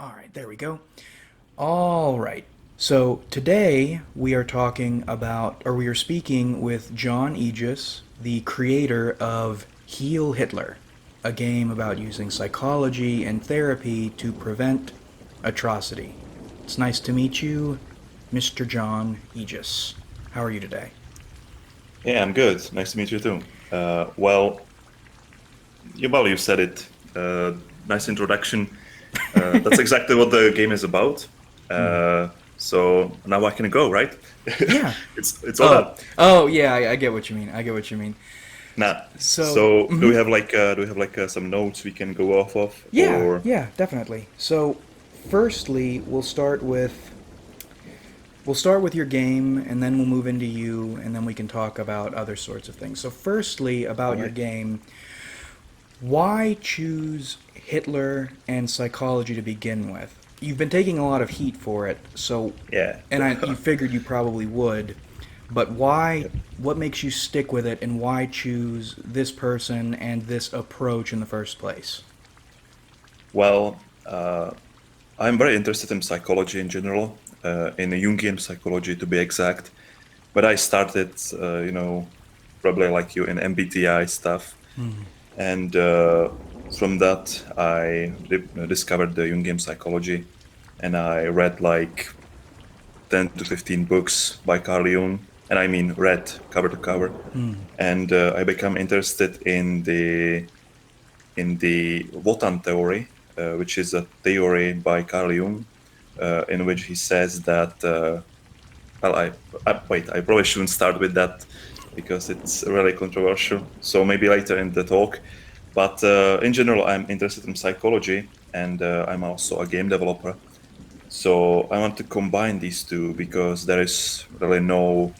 All right, there we go. All right. So today we are talking about, or we are speaking with Jon Aegis, the creator of Heal Hitler, a game about using psychology and therapy to prevent atrocity. It's nice to meet you, Mr. Jon Aegis. How are you today? Yeah, I'm good. Nice to meet you too. You said it. Nice introduction. That's exactly what the game is about. So now I can go, right? Yeah. It's all Oh, done. yeah. I get what you mean. I get what you mean. Now, So, so do we have some notes we can go off of, yeah, or yeah, definitely. So, firstly, we'll start with your game, and then we'll move into you, and then we can talk about other sorts of things. So, firstly, all about your right? game, why choose Hitler and psychology to begin with? You've been taking a lot of heat for it, so, Yeah. you figured you probably would, but why? What makes you stick with it, and why choose this person and this approach in the first place? Well, I'm very interested in psychology in general, in Jungian psychology to be exact. But I started, probably like you in MBTI stuff. And from that, I discovered the Jungian psychology, and I read like 10 to 15 books by Carl Jung, and I mean read cover to cover. And I became interested in the Wotan theory, which is a theory by Carl Jung, in which he says that. Well, wait. I probably shouldn't start with that because it's really controversial. So maybe later in the talk. But in general, I'm interested in psychology, and I'm also a game developer. So I want to combine these two because there is really no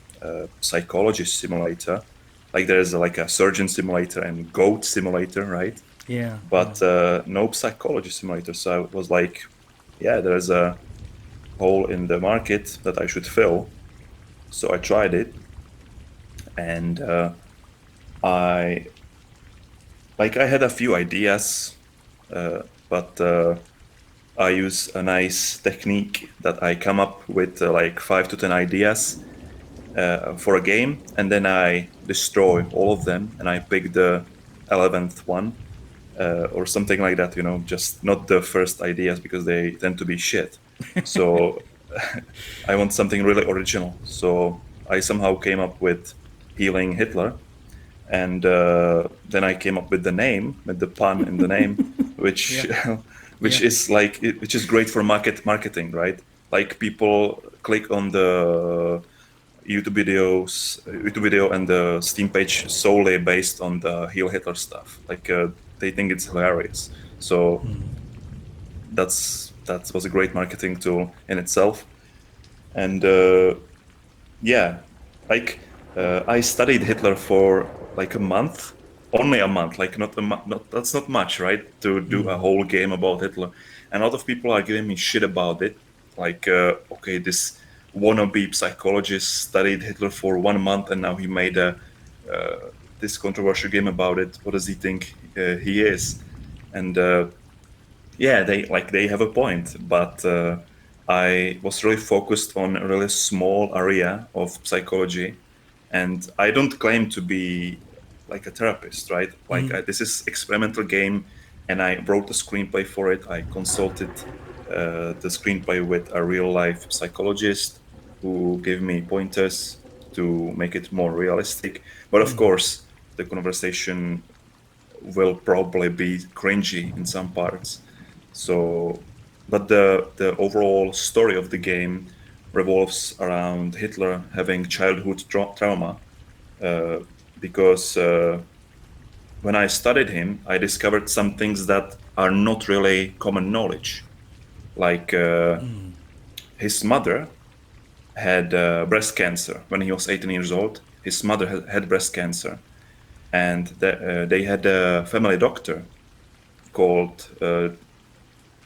psychology simulator. Like there is like a surgeon simulator and goat simulator, right? Yeah, yeah. But no psychology simulator. So I was like, yeah, there's a hole in the market that I should fill. So I tried it, and I I had a few ideas, but I use a nice technique that I come up with like 5 to 10 ideas for a game, and then I destroy all of them, and I pick the 11th one or something like that. Just not the first ideas because they tend to be shit. So I want something really original. So I somehow came up with healing Hitler, and then I came up with the name, with the pun in the name, which Yeah, which yeah. is which is great for marketing, right? Like people click on the YouTube video and the Steam page solely based on the Heal Hitler stuff. They think it's hilarious. So that was a great marketing tool in itself. And yeah, like I studied Hitler for like a month, only a month. Like not that's not much, right? To do a whole game about Hitler, and a lot of people are giving me shit about it. Like, okay, this wannabe psychologist studied Hitler for 1 month, and now he made a this controversial game about it. What does he think he is? And yeah, they have a point, but I was really focused on a really small area of psychology, and I don't claim to be like a therapist, right? This is experimental game, and I wrote a screenplay for it. I consulted the screenplay with a real life psychologist who gave me pointers to make it more realistic. But of course, the conversation will probably be cringy in some parts. So, but the overall story of the game revolves around Hitler having childhood trauma. Uh, because when I studied him, I discovered some things that are not really common knowledge. Like his mother had breast cancer when he was 18 years old. His mother had breast cancer, and they had a family doctor called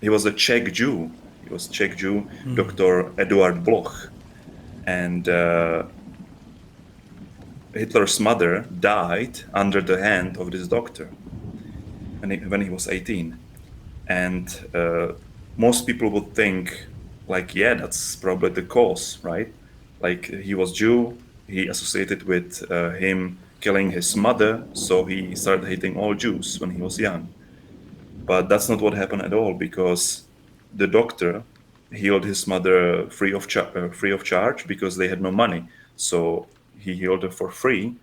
he was a Czech Jew. He was Czech Jew, Dr. Eduard Bloch, and Hitler's mother died under the hand of this doctor when he was 18, and most people would think like, yeah, that's probably the cause, right? Like he was Jew, he associated with him killing his mother, so he started hating all Jews when he was young. But that's not what happened at all, because the doctor healed his mother free of charge because they had no money. So he healed her for free,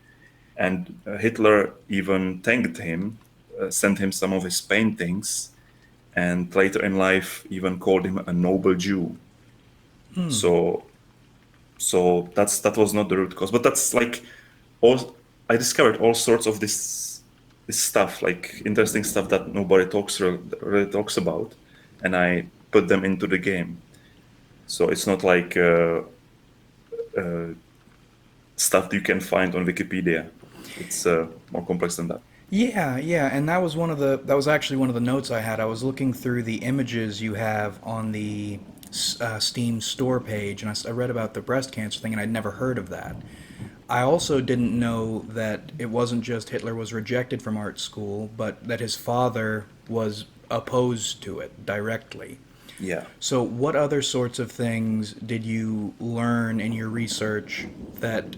and Hitler even thanked him, sent him some of his paintings, and later in life even called him a noble Jew. So that was not the root cause, but that's like all I discovered all sorts of this stuff, like interesting stuff that nobody really talks about, and I put them into the game. So it's not like stuff you can find on Wikipedia. It's more complex than that. Yeah, yeah, and that was actually one of the notes I had. I was looking through the images you have on the Steam store page, and I read about the breast cancer thing, and I'd never heard of that. I also didn't know that it wasn't just Hitler was rejected from art school, but that his father was opposed to it directly. Yeah. So, what other sorts of things did you learn in your research that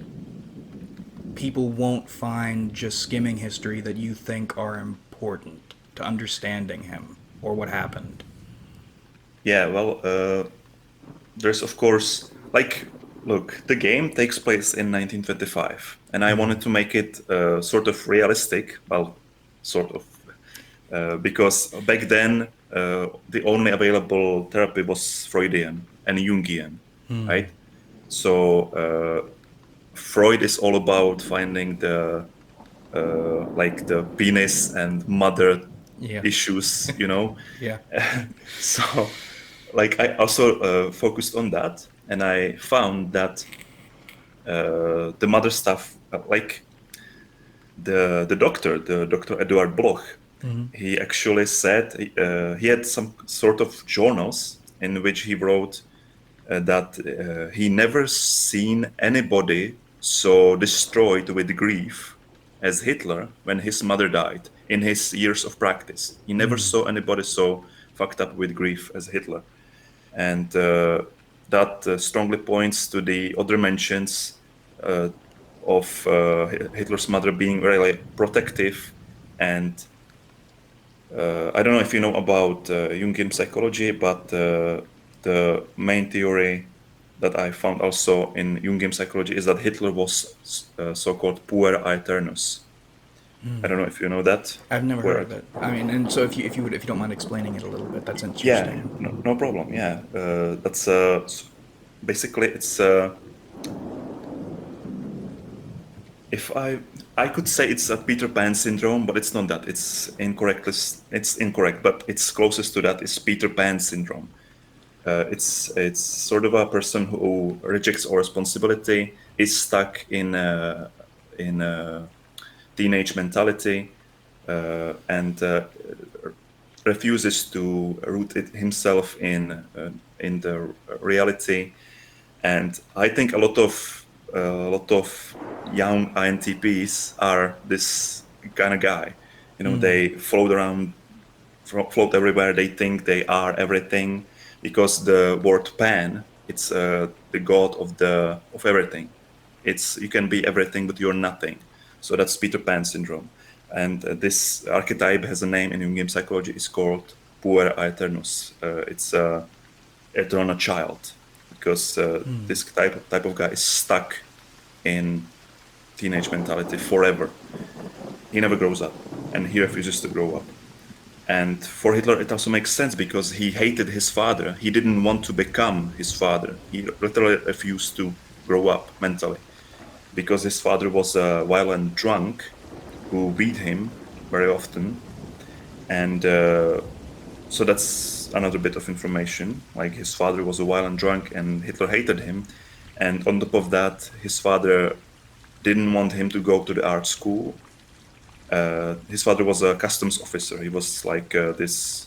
people won't find just skimming history that you think are important to understanding him or what happened? Yeah, well, there's of course, like, look, the game takes place in 1925, and I wanted to make it sort of realistic. Well, sort of, because back then the only available therapy was Freudian and Jungian, right? So Freud is all about finding the like the penis and mother Yeah. issues, you know. Yeah. So like I also focused on that, and I found that the mother stuff, like the doctor Eduard Bloch, he actually said he had some sort of journals in which he wrote that he never seen anybody so destroyed with grief as Hitler when his mother died in his years of practice. He never saw anybody so fucked up with grief as Hitler. And that strongly points to the other mentions uh, of Hitler's mother being really protective. And I don't know if you know about Jungian psychology, but the main theory that I found also in Jungian psychology is that Hitler was so-called puer aeternus. I don't know if you know that. I've never heard Puer. of it. I mean, and so if you don't mind explaining it a little bit, that's Yeah, interesting. no, no problem. Yeah, that's basically it's if I could say it's a Peter Pan syndrome, but it's not that. It's incorrect, but it's closest to that is Peter Pan syndrome. It's sort of a person who rejects all responsibility, is stuck in teenage mentality, and refuses to root himself in the reality. And I think a lot of young INTPs are this kind of guy. You know, they float everywhere. They think they are everything because the word Pan, it's the god of everything. It's you can be everything, but you're nothing. So that's Peter Pan syndrome. And this archetype has a name in Jungian psychology. It's called puer aeternus. It's a eternal child because this type of guy is stuck in teenage mentality forever. He never grows up, and he refuses to grow up. And for Hitler, it also makes sense because he hated his father. He didn't want to become his father. He literally refused to grow up mentally because his father was a violent drunk who beat him very often. And so that's another bit of information. Like his father was a violent drunk and Hitler hated him. And on top of that, his father didn't want him to go to the art school. His father was a customs officer. He was like this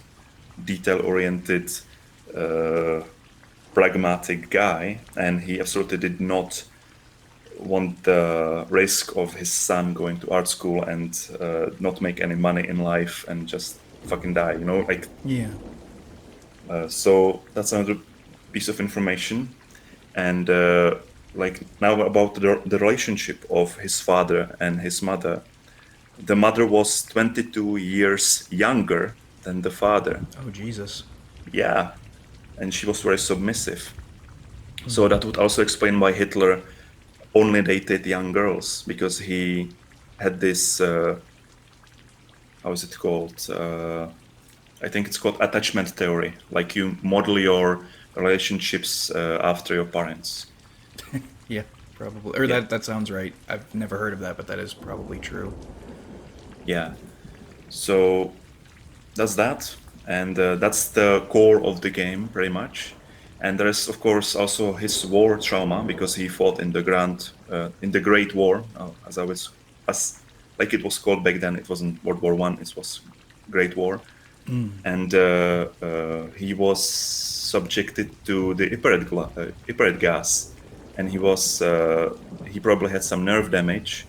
detail-oriented, uh, pragmatic guy, and he absolutely did not want the risk of his son going to art school and not make any money in life and just fucking die. You know, like Yeah. So that's another piece of information. And like now about the relationship of his father and his mother. The mother was 22 years younger than the father. Oh, Jesus. Yeah, and she was very submissive. So that would also explain why Hitler only dated young girls, because he had this, how is it called? I think it's called attachment theory. Like you model your relationships after your parents. Yeah, probably. Or Yeah, that sounds right. I've never heard of that, but that is probably true. yeah. So that's that, and that's the core of the game, pretty much. And there is, of course, also his war trauma because he fought in in the Great War, as I was, as like it was called back then. It wasn't World War One; it was Great War, and he was subjected to the Iperet gas, and he probably had some nerve damage,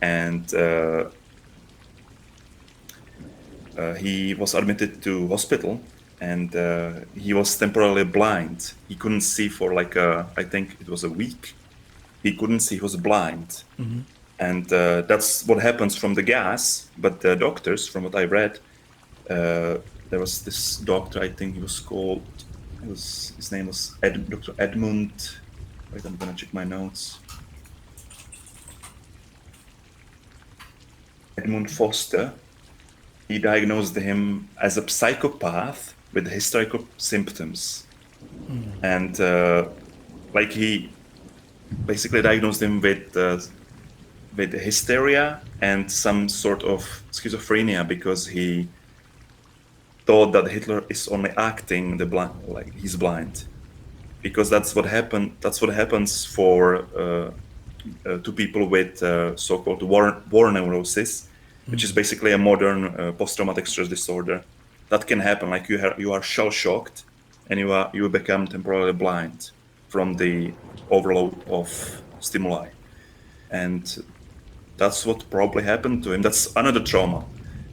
and he was admitted to hospital, and he was temporarily blind. He couldn't see for I think it was a week. He couldn't see. He was blind, and that's what happens from the gas. But the doctors, from what I read, there was this doctor. I think he was called. His name was Dr. Edmund. Wait, I'm gonna check my notes. Edmund Foster. He diagnosed him as a psychopath with hysterical symptoms, and like he basically diagnosed him with hysteria and some sort of schizophrenia because he thought that Hitler is only acting the blind, like he's blind, because that's what happened. That's what happens for to people with so-called war neurosis, which is basically a modern post-traumatic stress disorder. That can happen. Like you are shell-shocked, and you become temporarily blind from the overload of stimuli, and that's what probably happened to him. That's another trauma,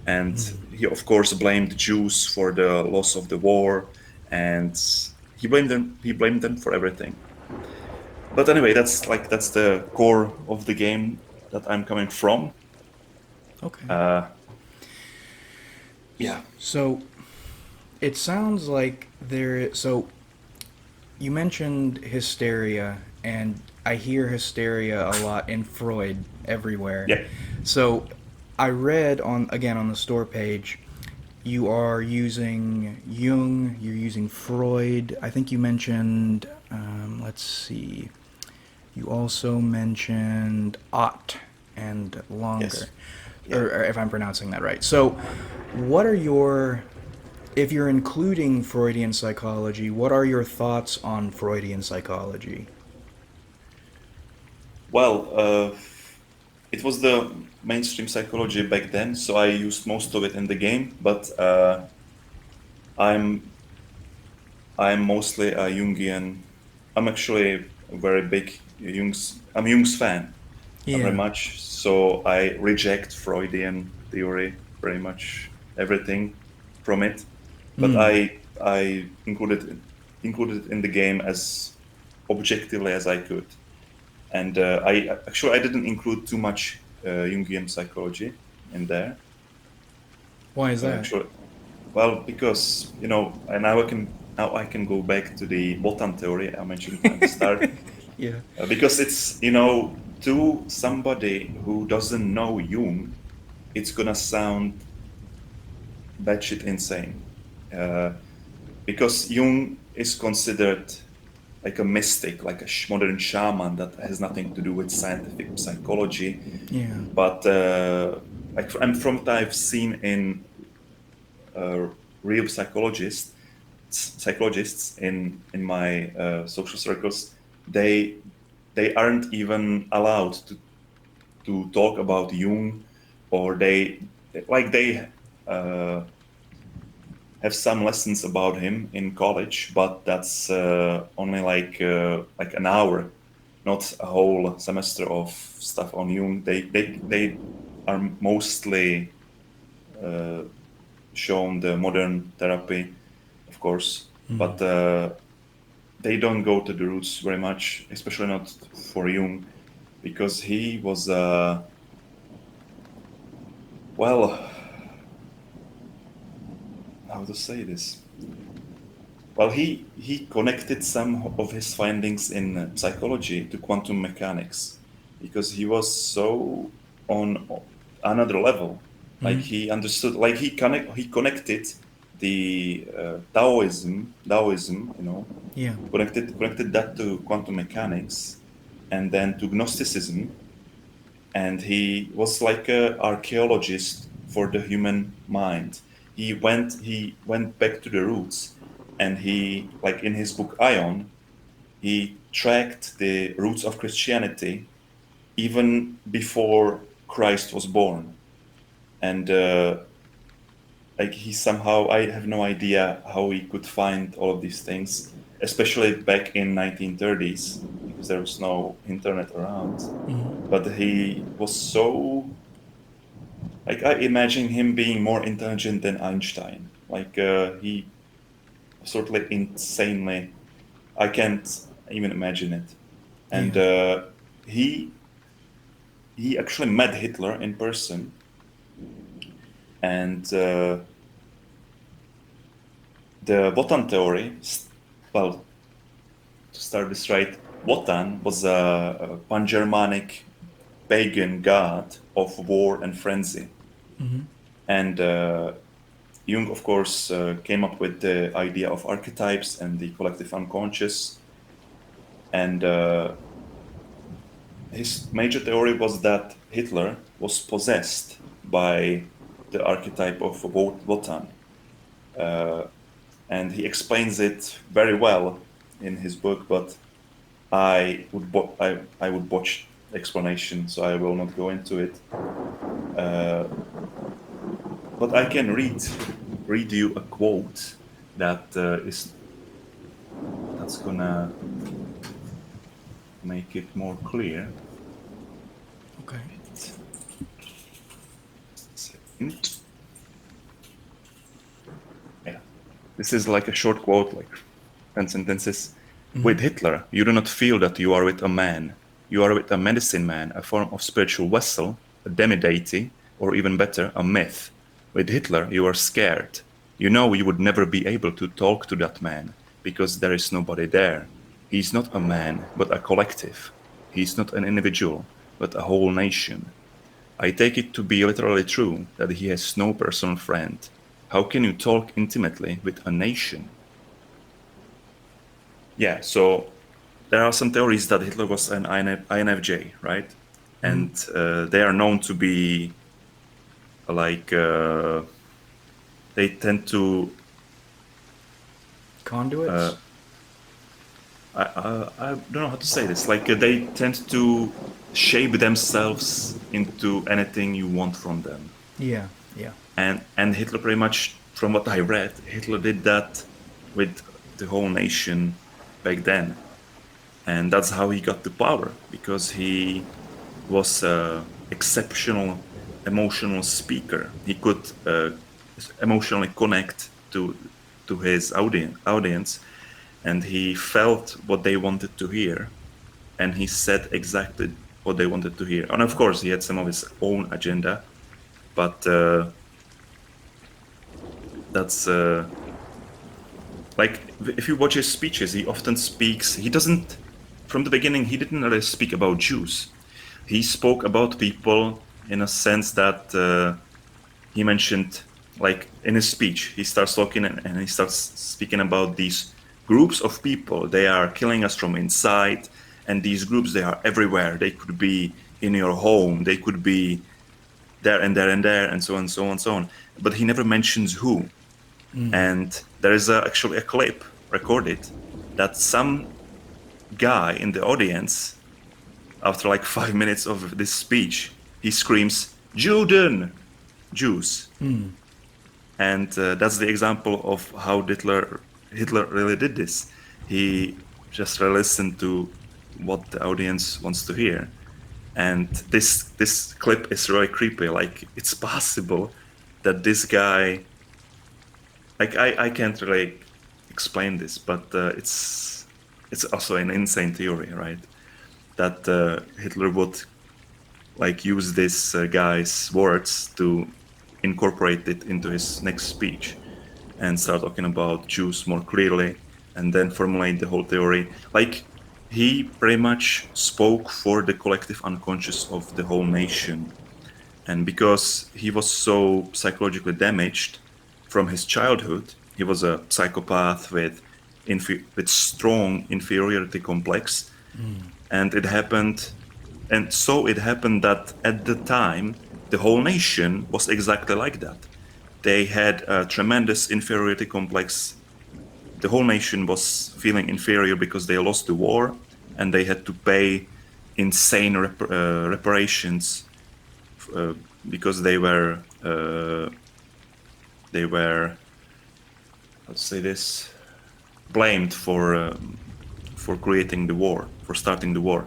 and he of course blamed the Jews for the loss of the war, and he blamed them. He blamed them for everything. But anyway, that's the core of the game that I'm coming from. Okay. Yeah. So it sounds like there. So you mentioned hysteria, and I hear hysteria a lot in Freud everywhere. Yeah. So I read on the store page, you are using Jung, you're using Freud. I think you mentioned, let's see, you also mentioned Ott and Longer, Yes. Yeah. or if I'm pronouncing that right. So, what are your, if you're including Freudian psychology, what are your thoughts on Freudian psychology? Well, it was the mainstream psychology back then, so I used most of it in the game. But I'm I'm mostly a Jungian. I'm actually a very big Jung's fan. I'm very Yeah. much. So I reject Freudian theory, very much everything from it. But I included it in the game as objectively as I could. And I didn't include too much Jungian psychology in there. Why is that? Actually, well, because and now I can go back to the Wotan theory I mentioned at the start. Yeah. Because it's to somebody who doesn't know Jung, it's gonna sound batshit insane. Uh, because Jung is considered like a mystic, like a modern shaman that has nothing to do with scientific psychology. Yeah. But from what I've seen in real psychologists in my social circles, they aren't even allowed to talk about Jung, or they uh, have some lessons about him in college, but that's only like an hour, not a whole semester of stuff on Jung. They are mostly shown the modern therapy of of course, but they don't go to the roots very much, especially not for Jung, because he was, well, how to say this? Well, he connected some of his findings in psychology to quantum mechanics because he was so on another level. Like he understood, like he connected the Taoism, Yeah. connected that to quantum mechanics, and then to Gnosticism, and he was like a archaeologist for the human mind. He went back to the roots, and he, like in his book Ion, he tracked the roots of Christianity even before Christ was born. And like he somehow, I have no idea how he could find all of these things, especially back in 1930s, because there was no internet around. But he was so, like, I imagine him being more intelligent than Einstein. Like he sort of like insanely, I can't even imagine it. And Yeah. he actually met Hitler in person, and the Wotan theory, well, to start this right, Wotan was a pan-Germanic pagan god of war and frenzy. And Jung, of course, came up with the idea of archetypes and the collective unconscious. And his major theory was that Hitler was possessed by the archetype of Wotan. And he explains it very well in his book, but I would botch the explanation, so I will not go into it. But I can read you a quote that that's gonna make it more clear. Okay. Second. Yeah, this is like a short quote, like 10 sentences. With Hitler, you do not feel that you are with a man. You are with a medicine man, a form of spiritual vessel, a demi-deity, or even better, a myth. With Hitler, you are scared. You know you would never be able to talk to that man, because there is nobody there. He is not a man, but a collective. He is not an individual, but a whole nation. I take it to be literally true that he has no personal friend. How can you talk intimately with a nation? Yeah, so there are some theories that Hitler was an INFJ, right? And they are known to be like, they tend to, Conduits? I don't know how to say this, like they tend to shape themselves into anything you want from them. Yeah. Yeah. And Hitler pretty much, from what I read, Hitler did that with the whole nation back then. And that's how he got the power, because he was an exceptional emotional speaker. He could emotionally connect to his audience, and he felt what they wanted to hear, and he said exactly what they wanted to hear. And of course, he had some of his own agenda, but that's like, if you watch his speeches, he often speaks. He doesn't. From the beginning, he didn't really speak about Jews. He spoke about people in a sense that he mentioned, like in his speech, he starts talking and he starts speaking about these groups of people. They are killing us from inside, and these groups, they are everywhere. They could be in your home. They could be there and there and there, and so on, so on, so on. But he never mentions who. And there is actually a clip recorded that some guy in the audience, after like 5 minutes of this speech, he screams, "Juden!" Jews. And that's the example of how Hitler really did this. He just really listened to what the audience wants to hear. And this clip is really creepy. Like, it's possible that this guy, like, I can't really explain this, but it's also an insane theory, right? That Hitler would like use this guy's words to incorporate it into his next speech and start talking about Jews more clearly, and then formulate the whole theory. Like he pretty much spoke for the collective unconscious of the whole nation. And because he was so psychologically damaged from his childhood, he was a psychopath with strong inferiority complex, and it happened. And so it happened that at the time, the whole nation was exactly like that. They had a tremendous inferiority complex. The whole nation was feeling inferior because they lost the war, and they had to pay insane reparations because they were let's say this, blamed for creating the war, for starting the war.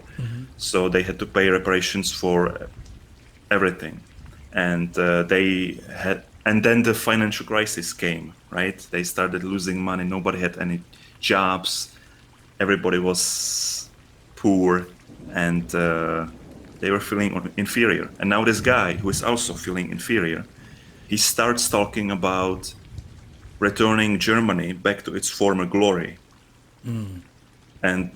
So they had to pay reparations for everything, and and then the financial crisis came, right? They started losing money. Nobody had any jobs. Everybody was poor, and they were feeling inferior. And now this guy, who is also feeling inferior, he starts talking about returning Germany back to its former glory. And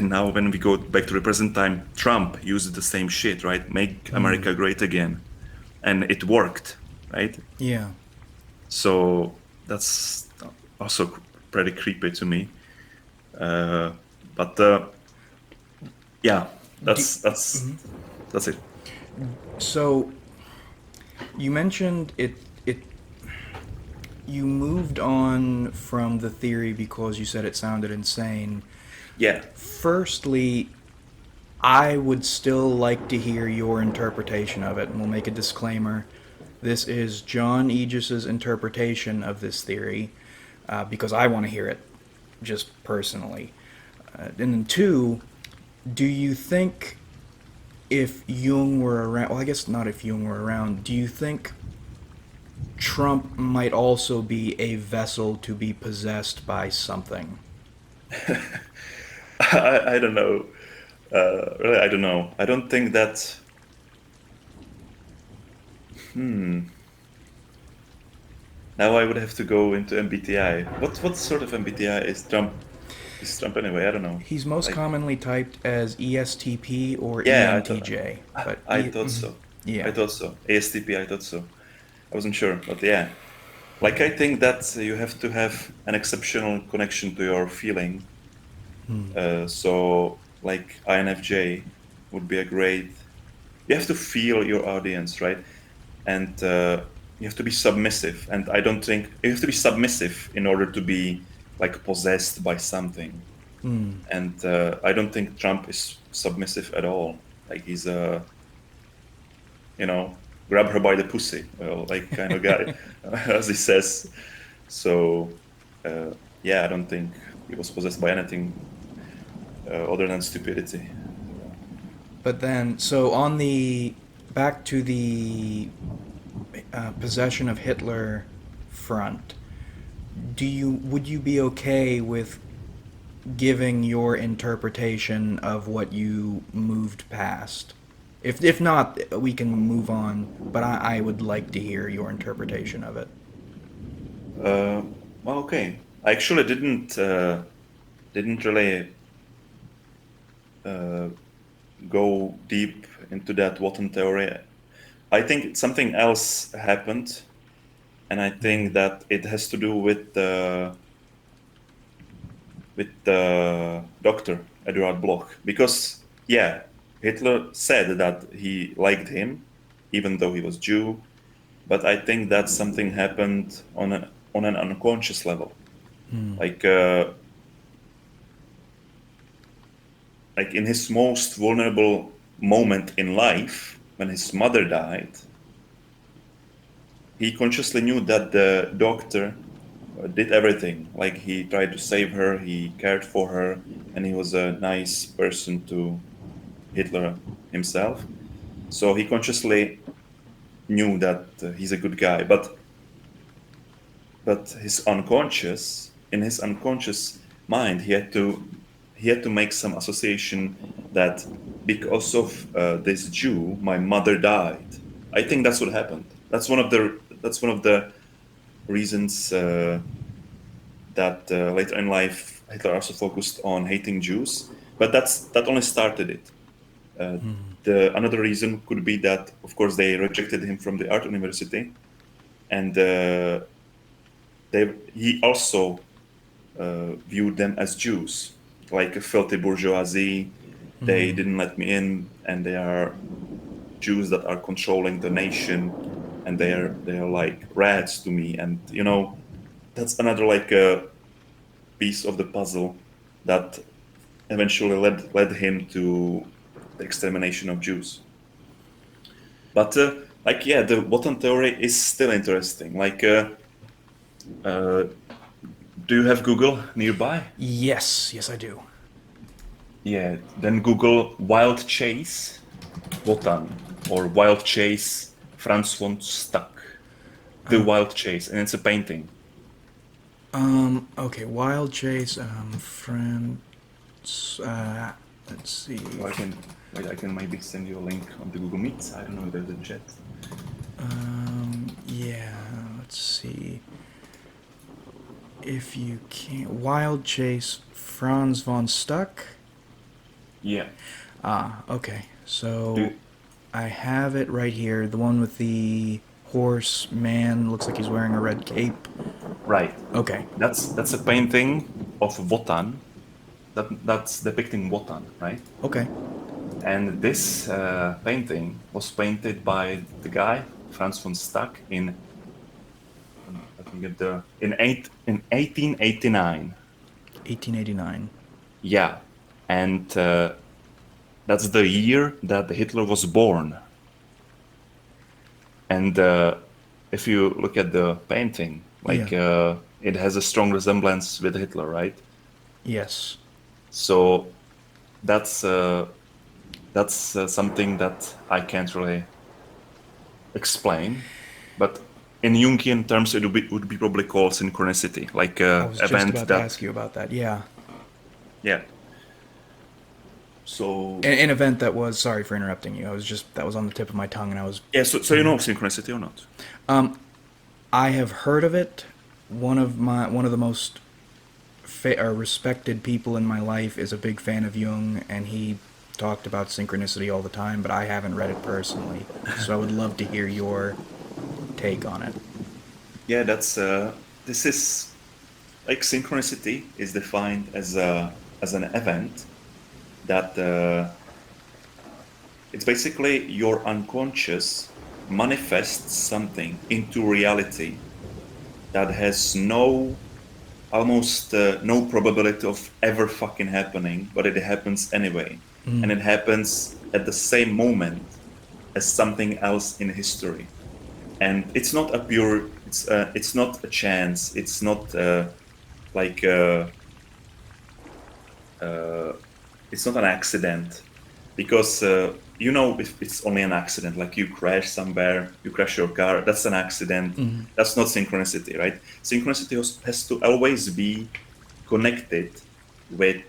now when we go back to the present time, Trump used the same shit, right? Make America great again. And it worked, right? Yeah. So that's also pretty creepy to me. But yeah, that's it. So you mentioned it you moved on from the theory because you said it sounded insane. Yeah. Firstly, I would still like to hear your interpretation of it, and we'll make a disclaimer. This is Jon Aegis's interpretation of this theory, because I want to hear it, just personally. And then two, do you think if Jung were around, well, I guess not if Jung were around, do you think Trump might also be a vessel to be possessed by something? I don't know. Really, I don't know. I don't think that. Now I would have to go into MBTI. What sort of MBTI is Trump? Is Trump anyway? I don't know. He's most Like, commonly typed as ESTP or yeah, ENTJ, but I thought so. I yeah. thought so. ASTP. I thought so. I wasn't sure, but yeah. Like I think that you have to have an exceptional connection to your feeling. So like INFJ would be a great. You have to feel your audience, right? And you have to be submissive. And I don't think you have to be submissive in order to be like possessed by something. And I don't think Trump is submissive at all. Like he's a, grab her by the pussy, like kind of guy, as he says. So yeah, I don't think he was possessed by anything other than stupidity. But then, so on the back to the possession of Hitler front, would you be okay with giving your interpretation of what you moved past? If not, we can move on. But I would like to hear your interpretation of it. Well, okay. I actually didn't really go deep into that Wotan theory. I think something else happened, and I think that it has to do with the doctor Eduard Bloch, because yeah, Hitler said that he liked him, even though he was Jew, but I think that something happened on an unconscious level, like like in his most vulnerable moment in life, when his mother died, he consciously knew that the doctor did everything. Like he tried to save her, he cared for her, and he was a nice person to Hitler himself. So he consciously knew that he's a good guy, but his unconscious in his unconscious mind, he had to make some association that because of this Jew, my mother died. I think that's what happened. That's one of the reasons that later in life Hitler also focused on hating Jews. But that only started it. The another reason could be that, of course, they rejected him from the art university, and he also viewed them as Jews, like a filthy bourgeoisie. They didn't let me in, and they are Jews that are controlling the nation, and they are like rats to me. And that's another like piece of the puzzle that eventually led him to the extermination of Jews. But like yeah, the Wotan theory is still interesting. Like, do you have Google nearby? Yes, yes, I do. Yeah, then Google Wild Chase Wotan or Wild Chase Franz von Stuck. The Wild Chase, and it's a painting. Okay, Wild Chase, friends, let's see. Or I can maybe send you a link on the Google Meet. I don't know if there's a chat. Yeah, let's see. If you can't, Wild Chase, Franz von Stuck. Yeah. Okay, so Do- I have it right here. The one with the horse man, looks like he's wearing a red cape. Right. Okay, That's a painting of Wotan. That's depicting Wotan, right? okay. And this painting was painted by the guy Franz von Stuck in let me get the in 1889. 1889. Yeah, and that's the year that Hitler was born. And if you look at the painting, like it has a strong resemblance with Hitler, right? Yes. So that's something that I can't really explain, but in Jungian terms, it would be probably called synchronicity, like I a was just event about to that, ask you about that. Yeah. yeah. So An event that was, sorry for interrupting you. That was on the tip of my tongue and I was, yeah, so you know synchronicity or not? I have heard of it. One of the most respected people in my life is a big fan of Jung, and he talked about synchronicity all the time, but I haven't read it personally. So I would love to hear your take on it. Yeah, this is like synchronicity is defined as an event that it's basically your unconscious manifests something into reality that has almost no probability of ever fucking happening, but it happens anyway. And it happens at the same moment as something else in history. And it's not it's not a chance. It's not like it's not an accident, because if it's only an accident, like you crash somewhere, you crash your car, that's an accident. That's not synchronicity, right? Synchronicity has to always be connected with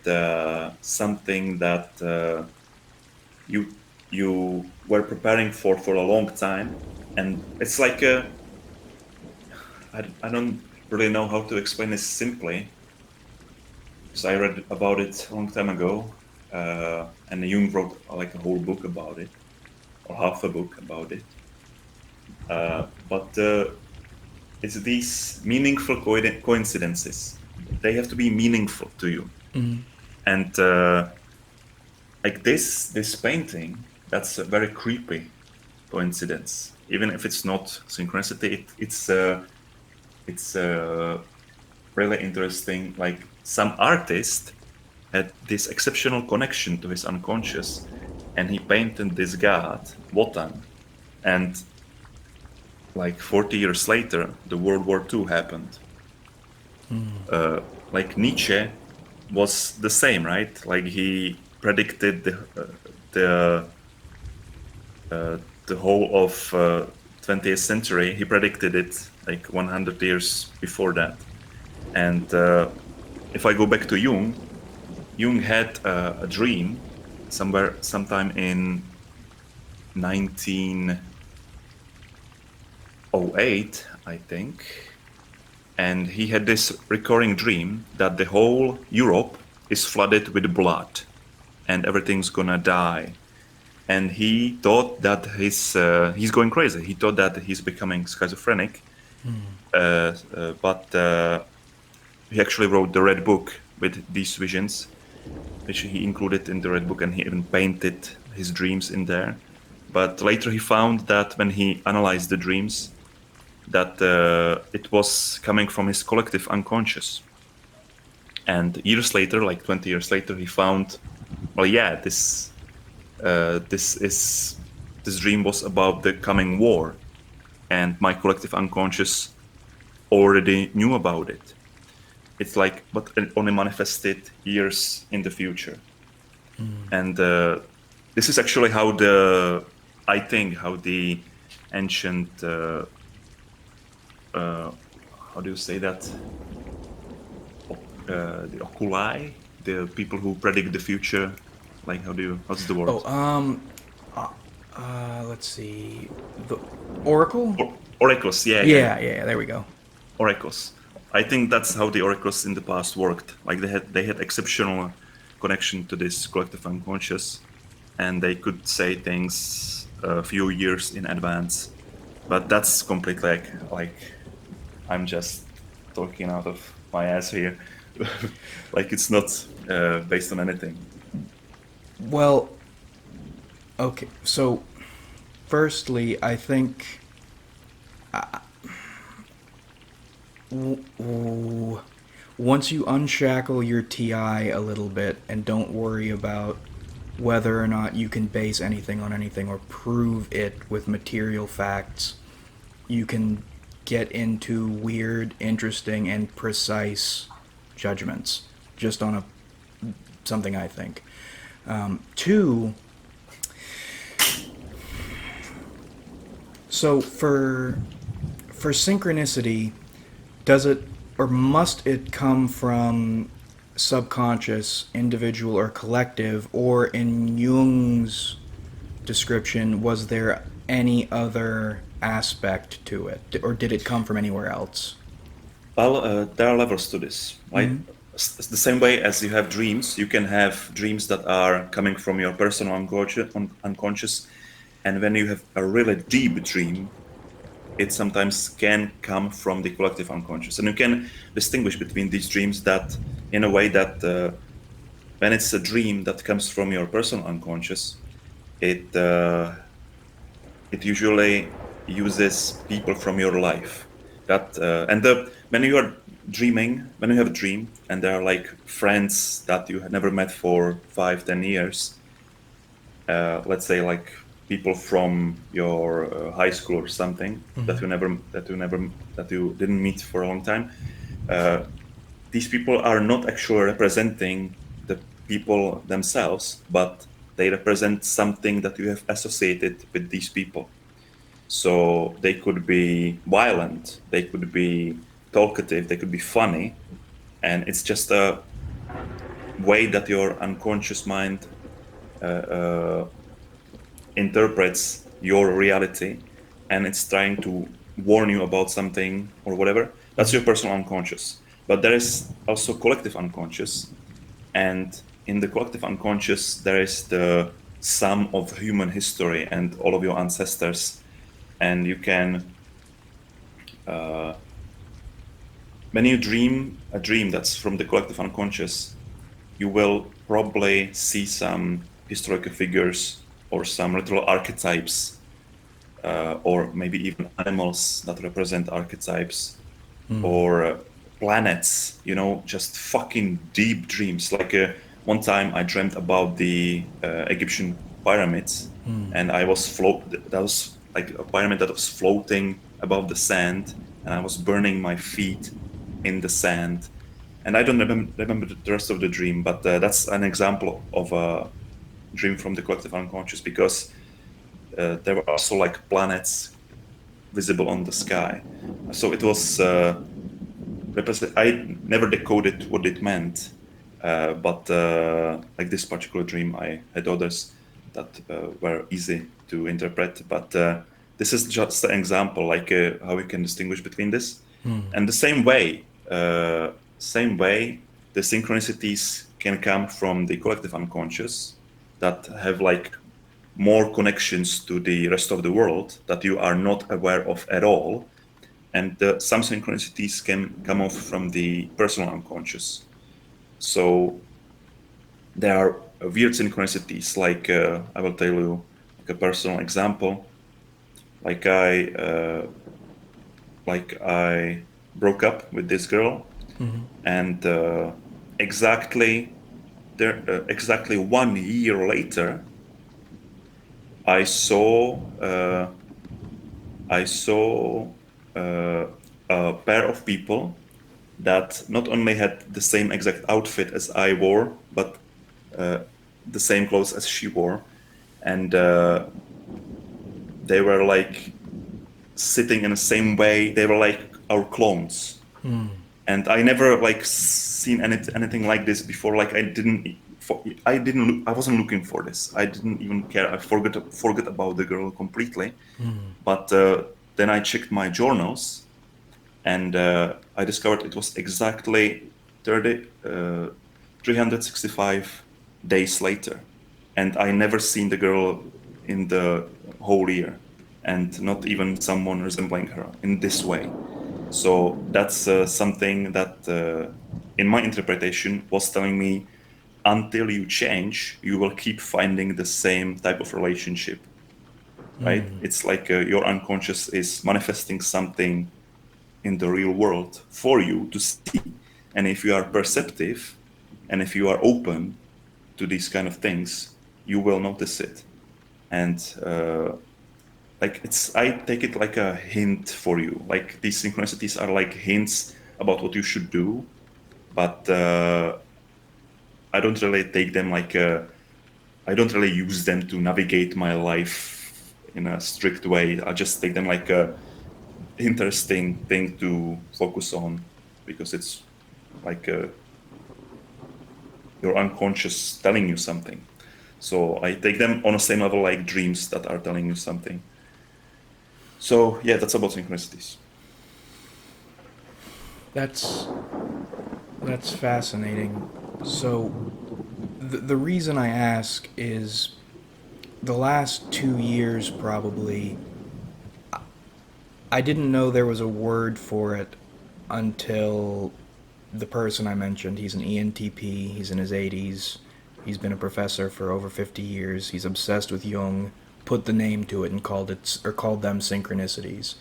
something that you were preparing for a long time. And it's like I don't really know how to explain this simply, because I read about it a long time ago, and Jung wrote like a whole book about it, or half a book about it. But it's these meaningful coincidences. They have to be meaningful to you. And like this painting, that's a very creepy coincidence. Even if it's not synchronicity, it's really interesting. Like, some artist had this exceptional connection to his unconscious, and he painted this god Wotan, and like 40 years later, the World War II happened. Like Nietzsche was the same, right? Like, he predicted the whole of 20th century. He predicted it like 100 years before that. And if I go back to Jung, Jung had a dream sometime in 1908, I think. And he had this recurring dream that the whole Europe is flooded with blood and everything's gonna die. And he thought that he's going crazy. He thought that he's becoming schizophrenic. But he actually wrote the Red Book with these visions, which he included in the Red Book, and he even painted his dreams in there. But later he found that when he analyzed the dreams, that it was coming from his collective unconscious. And years later, like 20 years later, he found, well, yeah, this dream was about the coming war, and my collective unconscious already knew about it. It's like, but it only manifested years in the future. And this is actually how the ancient, how do you say that? The oculi, the people who predict the future, like what's the word? Let's see, the oracle. Oracles, yeah, There we go. Oracles. I think that's how the oracles in the past worked. Like they had exceptional connection to this collective unconscious, and they could say things a few years in advance. But that's completely like I'm just talking out of my ass here. Like it's not based on anything. Well, okay. So, firstly, I think once you unshackle your TI a little bit and don't worry about whether or not you can base anything on anything or prove it with material facts, you can get into weird, interesting, and precise judgments just on something I think. Two, so for synchronicity, does it or must it come from subconscious, individual, or collective, or in Jung's description, was there any other aspect to it, or did it come from anywhere else? Well, there are levels to this. Right? The same way as you have dreams, you can have dreams that are coming from your personal unconscious, and when you have a really deep dream, it sometimes can come from the collective unconscious. And you can distinguish between these dreams that, in a way that when it's a dream that comes from your personal unconscious, it usually uses people from your life. When you are dreaming, when you have a dream, and there are like friends that you have never met for 5-10 years, let's say like people from your high school or something that you didn't meet for a long time. These people are not actually representing the people themselves, but they represent something that you have associated with these people. So they could be violent, they could be talkative, they could be funny, and it's just a way that your unconscious mind interprets your reality, and it's trying to warn you about something or whatever. That's your personal unconscious. But there is also collective unconscious, and in the collective unconscious there is the sum of human history and all of your ancestors. And you can when you dream a dream that's from the collective unconscious, you will probably see some historical figures or some literal archetypes, or maybe even animals that represent archetypes, or planets, just fucking deep dreams. Like one time I dreamt about the Egyptian pyramids, and that was like a pyramid that was floating above the sand, and I was burning my feet in the sand. And I don't remember the rest of the dream, but that's an example of a dream from the collective unconscious, because there were also like planets visible on the sky. So it was represent. I never decoded what it meant, but like this particular dream, I had others that were easy to interpret. But this is just an example, like how we can distinguish between this. And the same way, the synchronicities can come from the collective unconscious that have like more connections to the rest of the world that you are not aware of at all. And some synchronicities can come off from the personal unconscious. So there are weird synchronicities, like I will tell you like a personal example. Like I broke up with this girl, and exactly 1 year later, I saw a pair of people that not only had the same exact outfit as I wore, but the same clothes as she wore, and they were like sitting in the same way. They were like our clones, and I never like seen anything like this before. Like I wasn't looking for this. I didn't even care. I forgot about the girl completely. But then I checked my journals, and I discovered it was exactly 365 days later, and I never seen the girl in the whole year, and not even someone resembling her in this way. So that's something that, in my interpretation, was telling me, until you change, you will keep finding the same type of relationship, right? It's like your unconscious is manifesting something in the real world for you to see. And if you are perceptive, and if you are open to these kind of things, you will notice it. And I take it like a hint for you. Like these synchronicities are like hints about what you should do, but I don't really take them like I don't really use them to navigate my life in a strict way. I just take them like a interesting thing to focus on, because it's like your unconscious telling you something. So I take them on the same level like dreams that are telling you something. So yeah, that's about synchronicities. That's fascinating. So the reason I ask is the last 2 years probably I didn't know there was a word for it until the person I mentioned. He's an ENTP, he's in his 80s, he's been a professor for over 50 years, he's obsessed with Jung, put the name to it and called them synchronicities.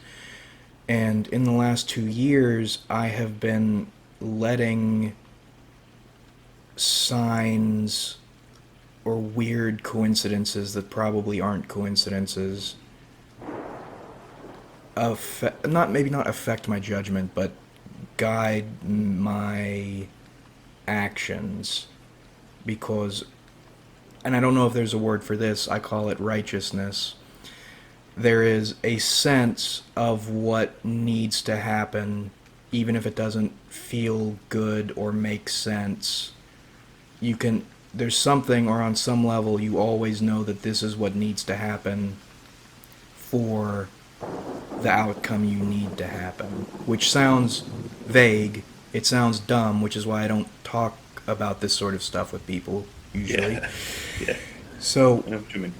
And in the last 2 years, I have been letting signs or weird coincidences that probably aren't coincidences not affect my judgment, but guide my actions. Because, and I don't know if there's a word for this, I call it righteousness. There is a sense of what needs to happen, even if it doesn't feel good or make sense. There's something, or on some level, you always know that this is what needs to happen for the outcome you need to happen. Which sounds vague, it sounds dumb, which is why I don't talk about this sort of stuff with people, usually. Yeah, yeah. So, I know what you mean.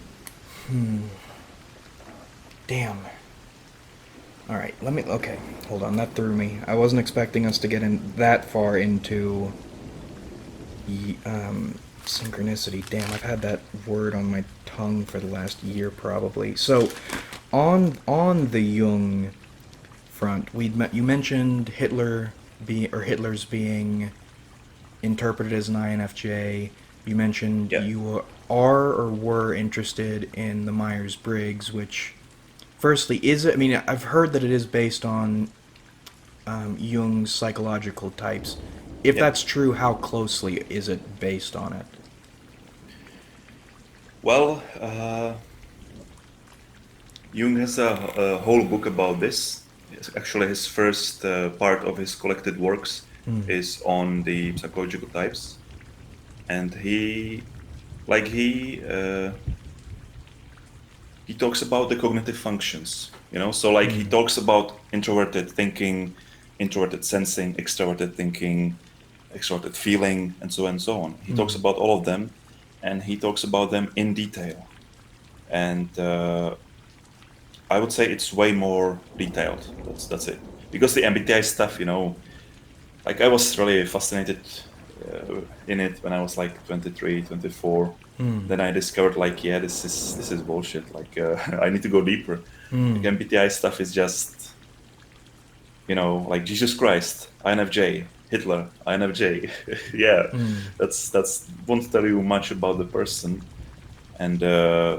damn. Alright, okay, hold on, that threw me. I wasn't expecting us to get in that far into synchronicity. Damn, I've had that word on my tongue for the last year probably. So, on the Jung front, you mentioned Hitler's being interpreted as an INFJ. You mentioned you are or were interested in the Myers-Briggs, which, firstly, is it? I mean, I've heard that it is based on Jung's psychological types. If that's true, how closely is it based on it? Well, Jung has a whole book about this. actually his first part of his collected works is on the psychological types, and like he talks about the cognitive functions, so like he talks about introverted thinking, introverted sensing, extroverted thinking, extroverted feeling, and so on. He talks about all of them, and he talks about them in detail. And I would say it's way more detailed. That's it. Because the MBTI stuff, like I was really fascinated in it when I was like 23, 24. Then I discovered like, yeah, this is bullshit. Like I need to go deeper. Like MBTI stuff is just, like Jesus Christ, INFJ, Hitler, INFJ. Yeah, that's won't tell you much about the person. And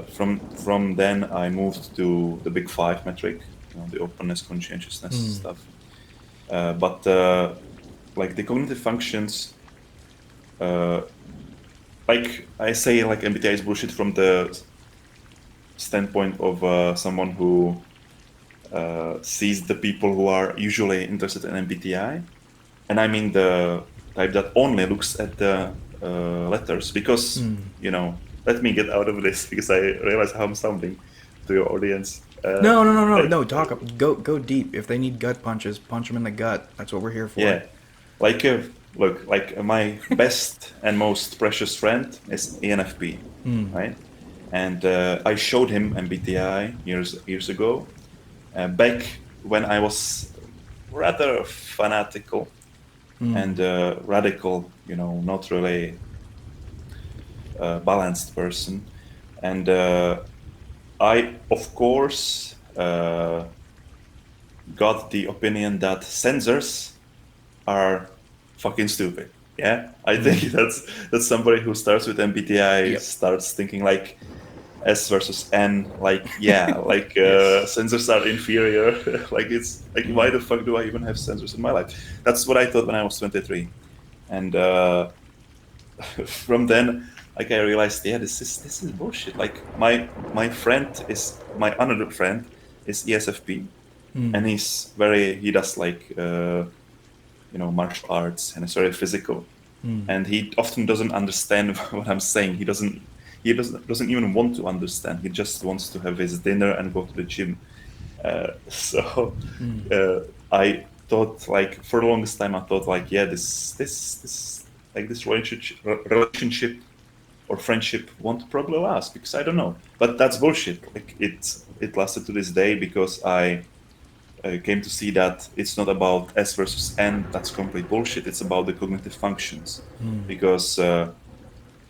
from then I moved to the Big Five metric, the openness, conscientiousness stuff. But like the cognitive functions, uh, like I say, like MBTI is bullshit from the standpoint of someone who sees the people who are usually interested in MBTI, and I mean the type that only looks at the letters, because let me get out of this because I realize how I'm sounding to your audience. No, no, no, no, Like, no. Go deep. If they need gut punches, punch them in the gut. That's what we're here for. yeah, like look, like my best and most precious friend is ENFP, right? And I showed him MBTI years ago, back when I was rather fanatical and radical, not really balanced person. And I, of course, got the opinion that censors are fucking stupid. Yeah, I think that's somebody who starts with MBTI Yep. starts thinking like S versus N, like yeah, like Yes. sensors are inferior. Like it's like why the fuck do I even have sensors in my life? That's what I thought when I was 23, and from then, like I realized, yeah, this is bullshit. Like my friend is my another friend is ESFP, and he does like martial arts, and it's very physical, and he often doesn't understand what I'm saying. He doesn't even want to understand. He just wants to have his dinner and go to the gym. So I thought, like, for the longest time, I thought like, yeah, this like this relationship or friendship won't probably last, because I don't know. But that's bullshit. Like it lasted to this day because I came to see that it's not about S versus N. That's complete bullshit. It's about the cognitive functions, because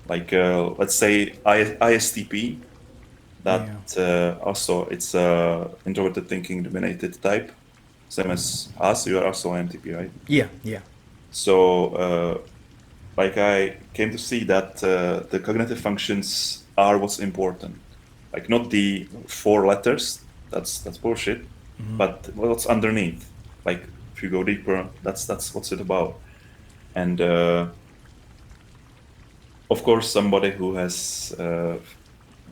like let's say ISTP, that Yeah. also it's introverted thinking dominated type, same as us. You are also INTP, right? Yeah. Yeah. So like I came to see that the cognitive functions are what's important, like not the four letters. That's bullshit. But what's underneath, like if you go deeper, that's what's it about. And of course, somebody who is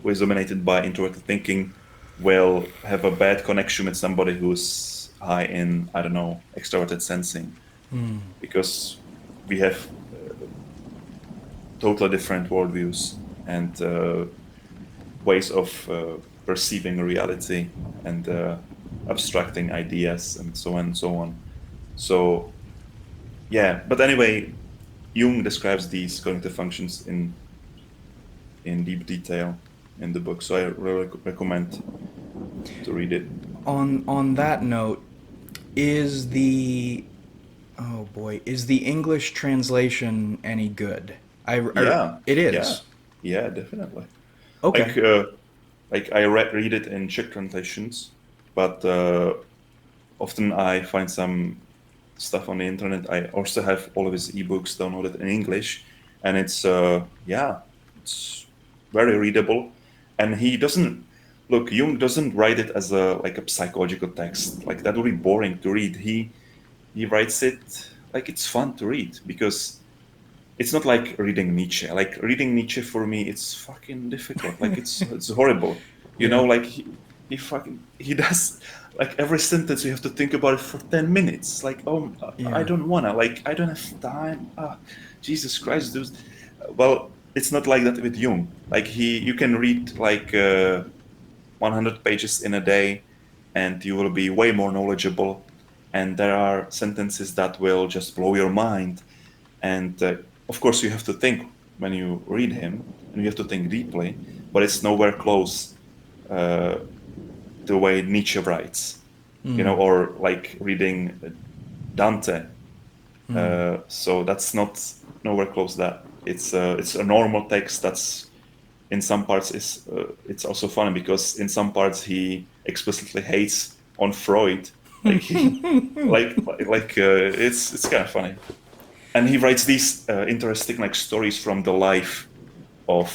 dominated by introverted thinking will have a bad connection with somebody who's high in, I don't know, extroverted sensing, because we have totally different worldviews and ways of perceiving reality and abstracting ideas and so on and so on. So yeah, but anyway, Jung describes these cognitive functions in deep detail in the book, so I really recommend to read it. On that note, is the oh boy, is the English translation any good? Yeah, It yeah, is. yeah, definitely. Okay. Like like I read it in Czech translations, but often I find some stuff on the internet. I also have all of his ebooks downloaded in English, and it's very readable. And he doesn't look. Jung doesn't write it as a psychological text. Like that would be boring to read. He writes it like it's fun to read, because it's not like reading Nietzsche. Like reading Nietzsche for me, it's fucking difficult. Like it's horrible. Yeah. Like he does like every sentence you have to think about it for 10 minutes. Like, oh, I Yeah. don't wanna, like, I don't have time. Jesus Christ, dude. Well, it's not like that with Jung. Like you can read like 100 pages in a day, and you will be way more knowledgeable. And there are sentences that will just blow your mind. And of course, you have to think when you read him, and you have to think deeply. But it's nowhere close the way Nietzsche writes, or like reading Dante. So that's not nowhere close. That it's a normal text that's in some parts is it's also funny because in some parts he explicitly hates on Freud, like he it's kind of funny, and he writes these interesting like stories from the life of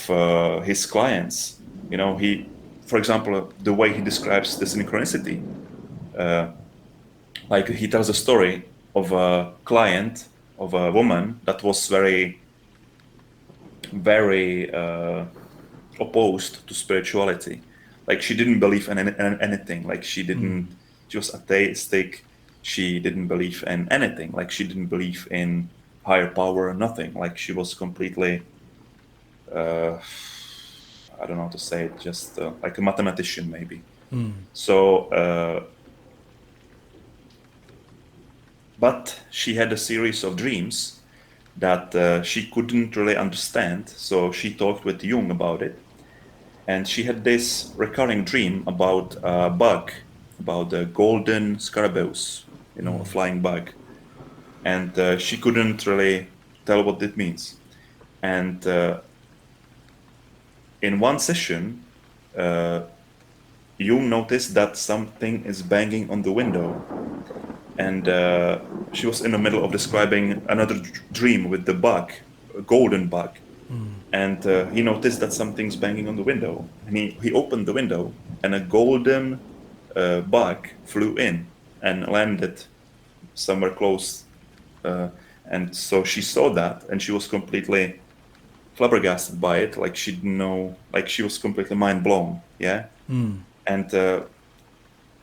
his clients. He, for example, the way he describes the synchronicity, like he tells a story of a client of a woman that was very opposed to spirituality. Like she didn't believe in anything. Like she was atheistic. She didn't believe in anything. Like she didn't believe in higher power, nothing. Like she was completely, I don't know how to say it, just like a mathematician maybe. So, but she had a series of dreams that she couldn't really understand. So she talked with Jung about it. And she had this recurring dream about a bug, about the Golden Scarab, a flying bug. And she couldn't really tell what it means. And in one session, Jung noticed that something is banging on the window. And she was in the middle of describing another dream with the bug, a golden bug. And he noticed that something's banging on the window. And he opened the window, and a golden bug flew in and landed somewhere close. And so she saw that, and she was completely flabbergasted by it. Like she didn't know, like she was completely mind blown. Yeah. And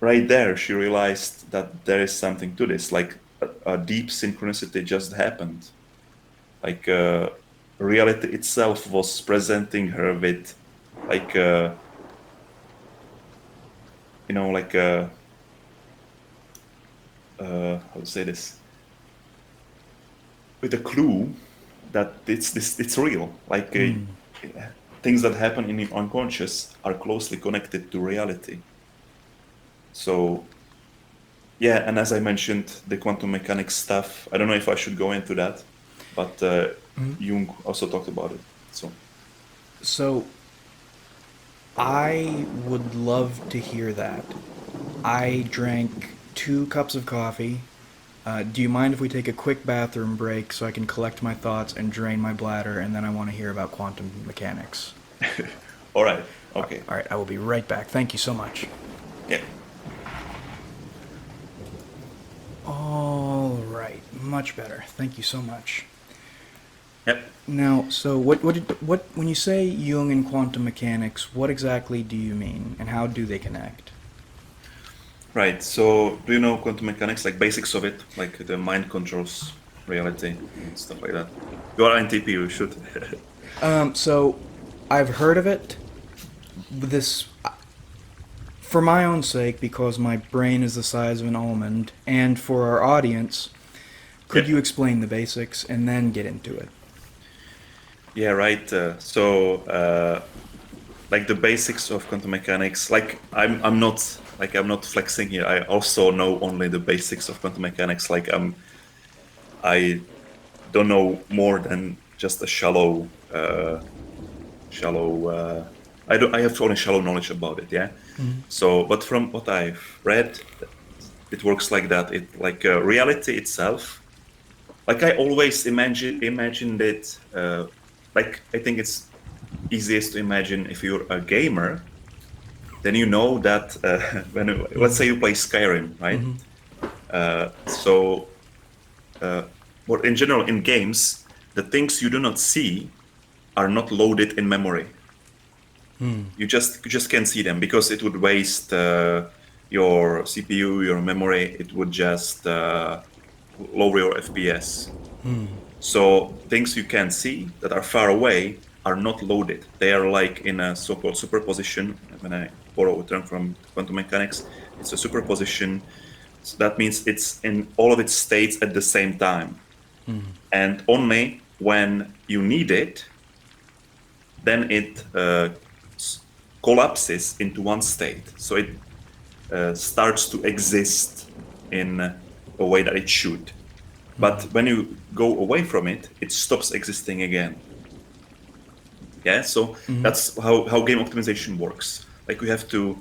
right there, she realized that there is something to this. Like a deep synchronicity just happened. Like reality itself was presenting her with like like how to say this, with a clue that it's real. Like things that happen in the unconscious are closely connected to reality. So yeah, and as I mentioned, the quantum mechanics stuff, I don't know if I should go into that, but Jung also talked about it. So I would love to hear that. I drank 2 cups of coffee. Do you mind if we take a quick bathroom break so I can collect my thoughts and drain my bladder, and then I want to hear about quantum mechanics? All right. Okay. All right, I will be right back. Thank you so much. Yeah. All right, much better. Thank you so much. Yep. Now, so what when you say Jung and quantum mechanics, what exactly do you mean, and how do they connect? Right. So, do you know quantum mechanics, like basics of it, like the mind controls reality and stuff like that? You are INTP, you should. So I've heard of it. This, for my own sake, because my brain is the size of an almond, and for our audience, could Yeah. you explain the basics and then get into it? Yeah. Right. Like the basics of quantum mechanics. Like I'm not flexing here. I also know only the basics of quantum mechanics. Like I don't know more than just a shallow. I have only shallow knowledge about it. Yeah. So, but from what I've read, it works like that. It like reality itself. Like I always imagined it. Like I think it's easiest to imagine if you're a gamer, then you know that when let's say you play Skyrim, right? So, but in general, in games, the things you do not see are not loaded in memory. You just can't see them because it would waste your CPU, your memory. It would just lower your FPS. So things you can see that are far away are not loaded. They are like in a so-called superposition. When I borrow a term from quantum mechanics, it's a superposition. So that means it's in all of its states at the same time. And only when you need it, then it collapses into one state. So it starts to exist in a way that it should. But when you go away from it, it stops existing again. Yeah, so that's how game optimization works. Like we have to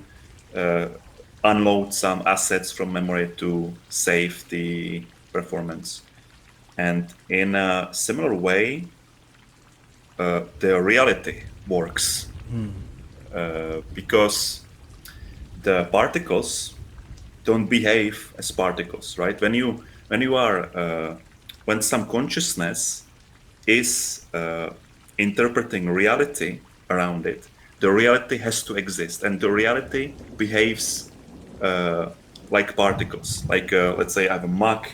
unload some assets from memory to save the performance. And in a similar way, the reality works because the particles don't behave as particles, right? When some consciousness is interpreting reality around it, the reality has to exist, and the reality behaves like particles. Like let's say I have a mug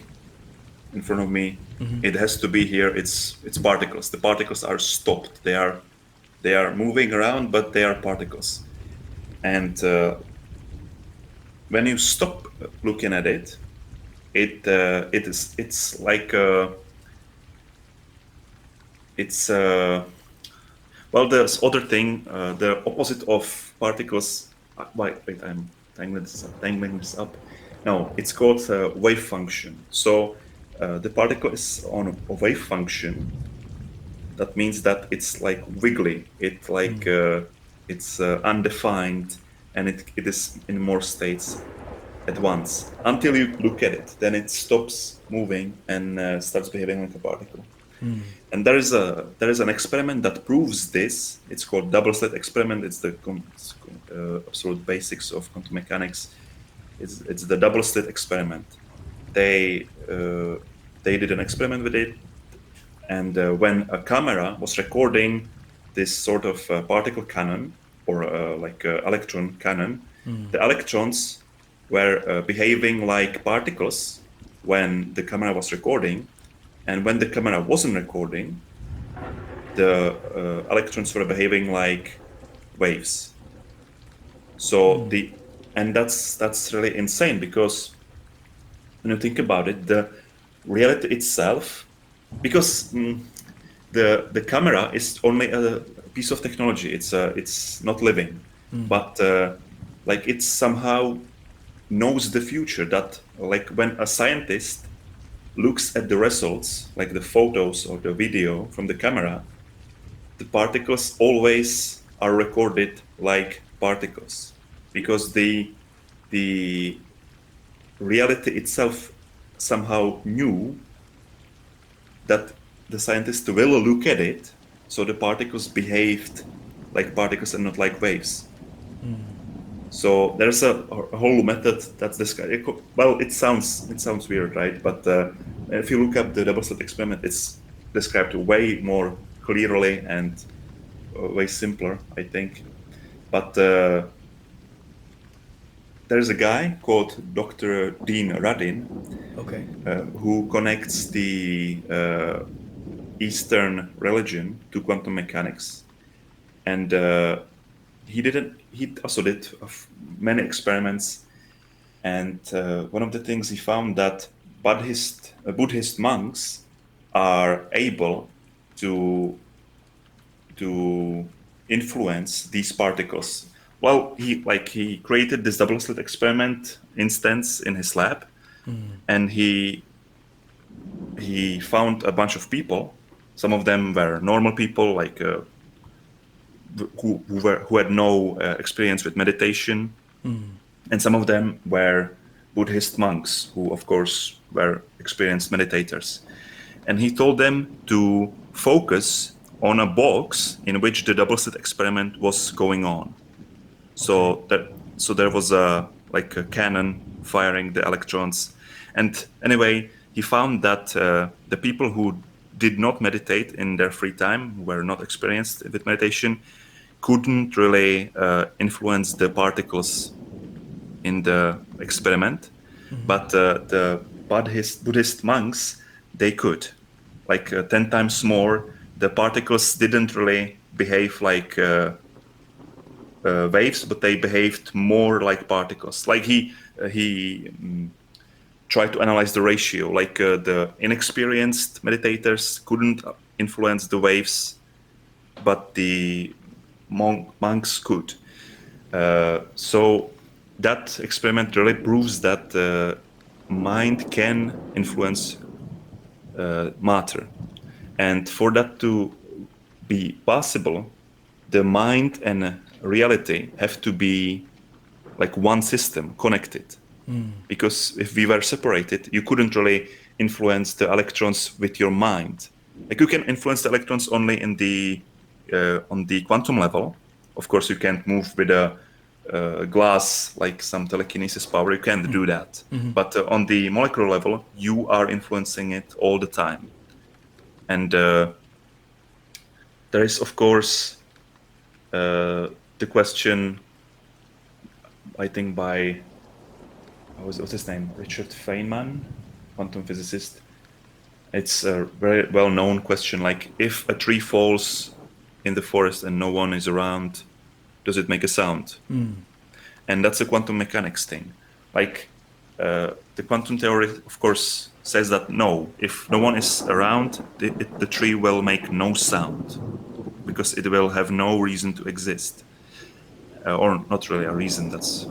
in front of me. It has to be here. It's particles. The particles are stopped. They are moving around, but they are particles. And when you stop looking at it, it's like it's well, there's other thing, the opposite of particles. Wait, I'm tangling this up. No, it's called wave function. So the particle is on a wave function. That means that it's like wiggly. It like it's undefined, and it is in more states at once until you look at it. Then it stops moving and starts behaving like a particle. And there is an experiment that proves this. It's called double-slit experiment. It's the absolute basics of quantum mechanics. It's the double-slit experiment. They did an experiment with it, and when a camera was recording this sort of particle cannon or like electron cannon, the electrons were behaving like particles when the camera was recording. And when the camera wasn't recording, the electrons were behaving like waves. So that's really insane, because when you think about it, the reality itself, because the camera is only a piece of technology. It's not living, but like it somehow knows the future. That like when a scientist looks at the results, like the photos or the video from the camera, the particles always are recorded like particles, because the reality itself somehow knew that the scientist will look at it, so the particles behaved like particles and not like waves. So there's a whole method that's described. Well, it sounds weird, right? But if you look up the double-slit experiment, it's described way more clearly and way simpler, I think. But there's a guy called Dr. Dean Radin, Okay. who connects the Eastern religion to quantum mechanics, and he also did many experiments, and one of the things he found that Buddhist monks are able to influence these particles. Well, he created this double-slit experiment instance in his lab, and he found a bunch of people. Some of them were normal people, like who had no experience with meditation, and some of them were Buddhist monks who, of course, were experienced meditators. And he told them to focus on a box in which the double-slit experiment was going on. So there was a cannon firing the electrons. And anyway, he found that the people who did not meditate in their free time, who were not experienced with meditation, couldn't really influence the particles in the experiment, but the Buddhist monks, they could, like 10 times more. The particles didn't really behave like waves, but they behaved more like particles. Like he tried to analyze the ratio. Like the inexperienced meditators couldn't influence the waves, but the monks could. So that experiment really proves that mind can influence matter. And for that to be possible, the mind and reality have to be like one system connected. Because if we were separated, you couldn't really influence the electrons with your mind. Like you can influence the electrons only in the on the quantum level. Of course, you can't move with a glass like some telekinesis power. You can't do that. But on the molecular level, you are influencing it all the time. And there is, of course, the question, I think, by what's his name? Richard Feynman, quantum physicist. It's a very well-known question. Like, if a tree falls in the forest and no one is around, does it make a sound? And that's a quantum mechanics thing. Like, the quantum theory, of course, says that no, if no one is around, the tree will make no sound because it will have no reason to exist. Or not really a reason, that's a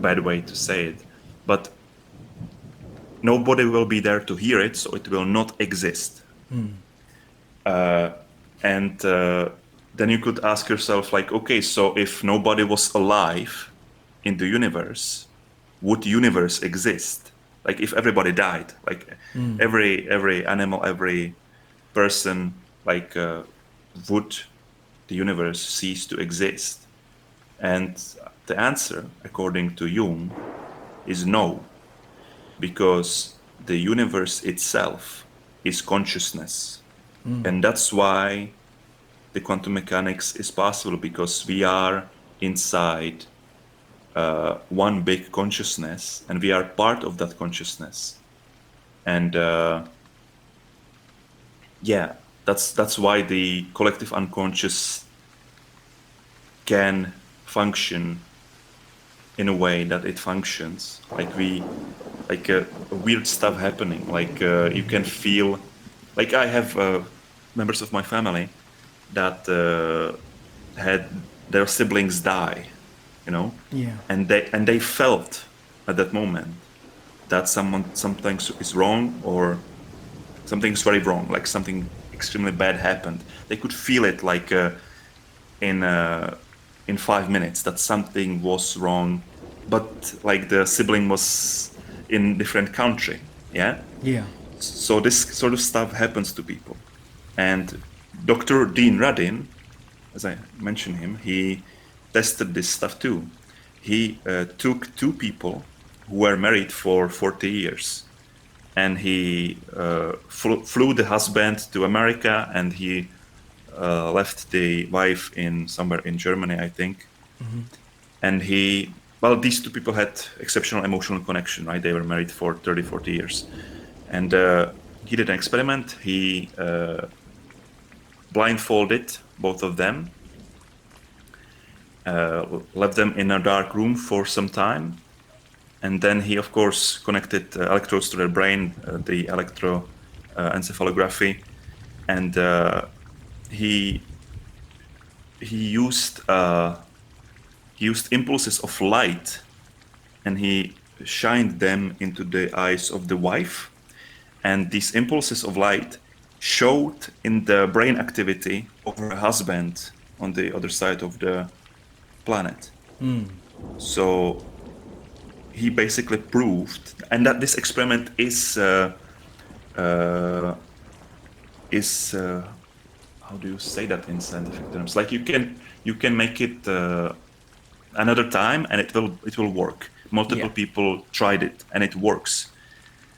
bad way to say it. But nobody will be there to hear it, so it will not exist. And then you could ask yourself, like, okay, so if nobody was alive in the universe, would the universe exist? Like, if everybody died, like every animal, every person, like, would the universe cease to exist? And the answer, according to Jung, is no, because the universe itself is consciousness. And that's why the quantum mechanics is possible, because we are inside one big consciousness, and we are part of that consciousness. And yeah, that's why the collective unconscious can function in a way that it functions. Like weird stuff happening. Like you can feel. Like I have members of my family that had their siblings die, you know, and they felt at that moment that something is wrong, or something's very wrong, like something extremely bad happened. They could feel it, like in 5 minutes, that something was wrong, but like the sibling was in different country. Yeah. So this sort of stuff happens to people. And Dr. Dean Radin, as I mentioned him, he tested this stuff too. He took two people who were married for 40 years, and he flew the husband to America, and he left the wife in somewhere in Germany, I think. And these two people had exceptional emotional connection, right? They were married for 30, 40 years. And he did an experiment. He blindfolded both of them, left them in a dark room for some time. And then he, of course, connected electrodes to their brain, the electroencephalography. And he used impulses of light, and he shined them into the eyes of the wife. And these impulses of light showed in the brain activity of her husband on the other side of the planet. So he basically proved, and that this experiment is how do you say that in scientific terms? Like you can make it another time, and it will work. Multiple people tried it, and it works.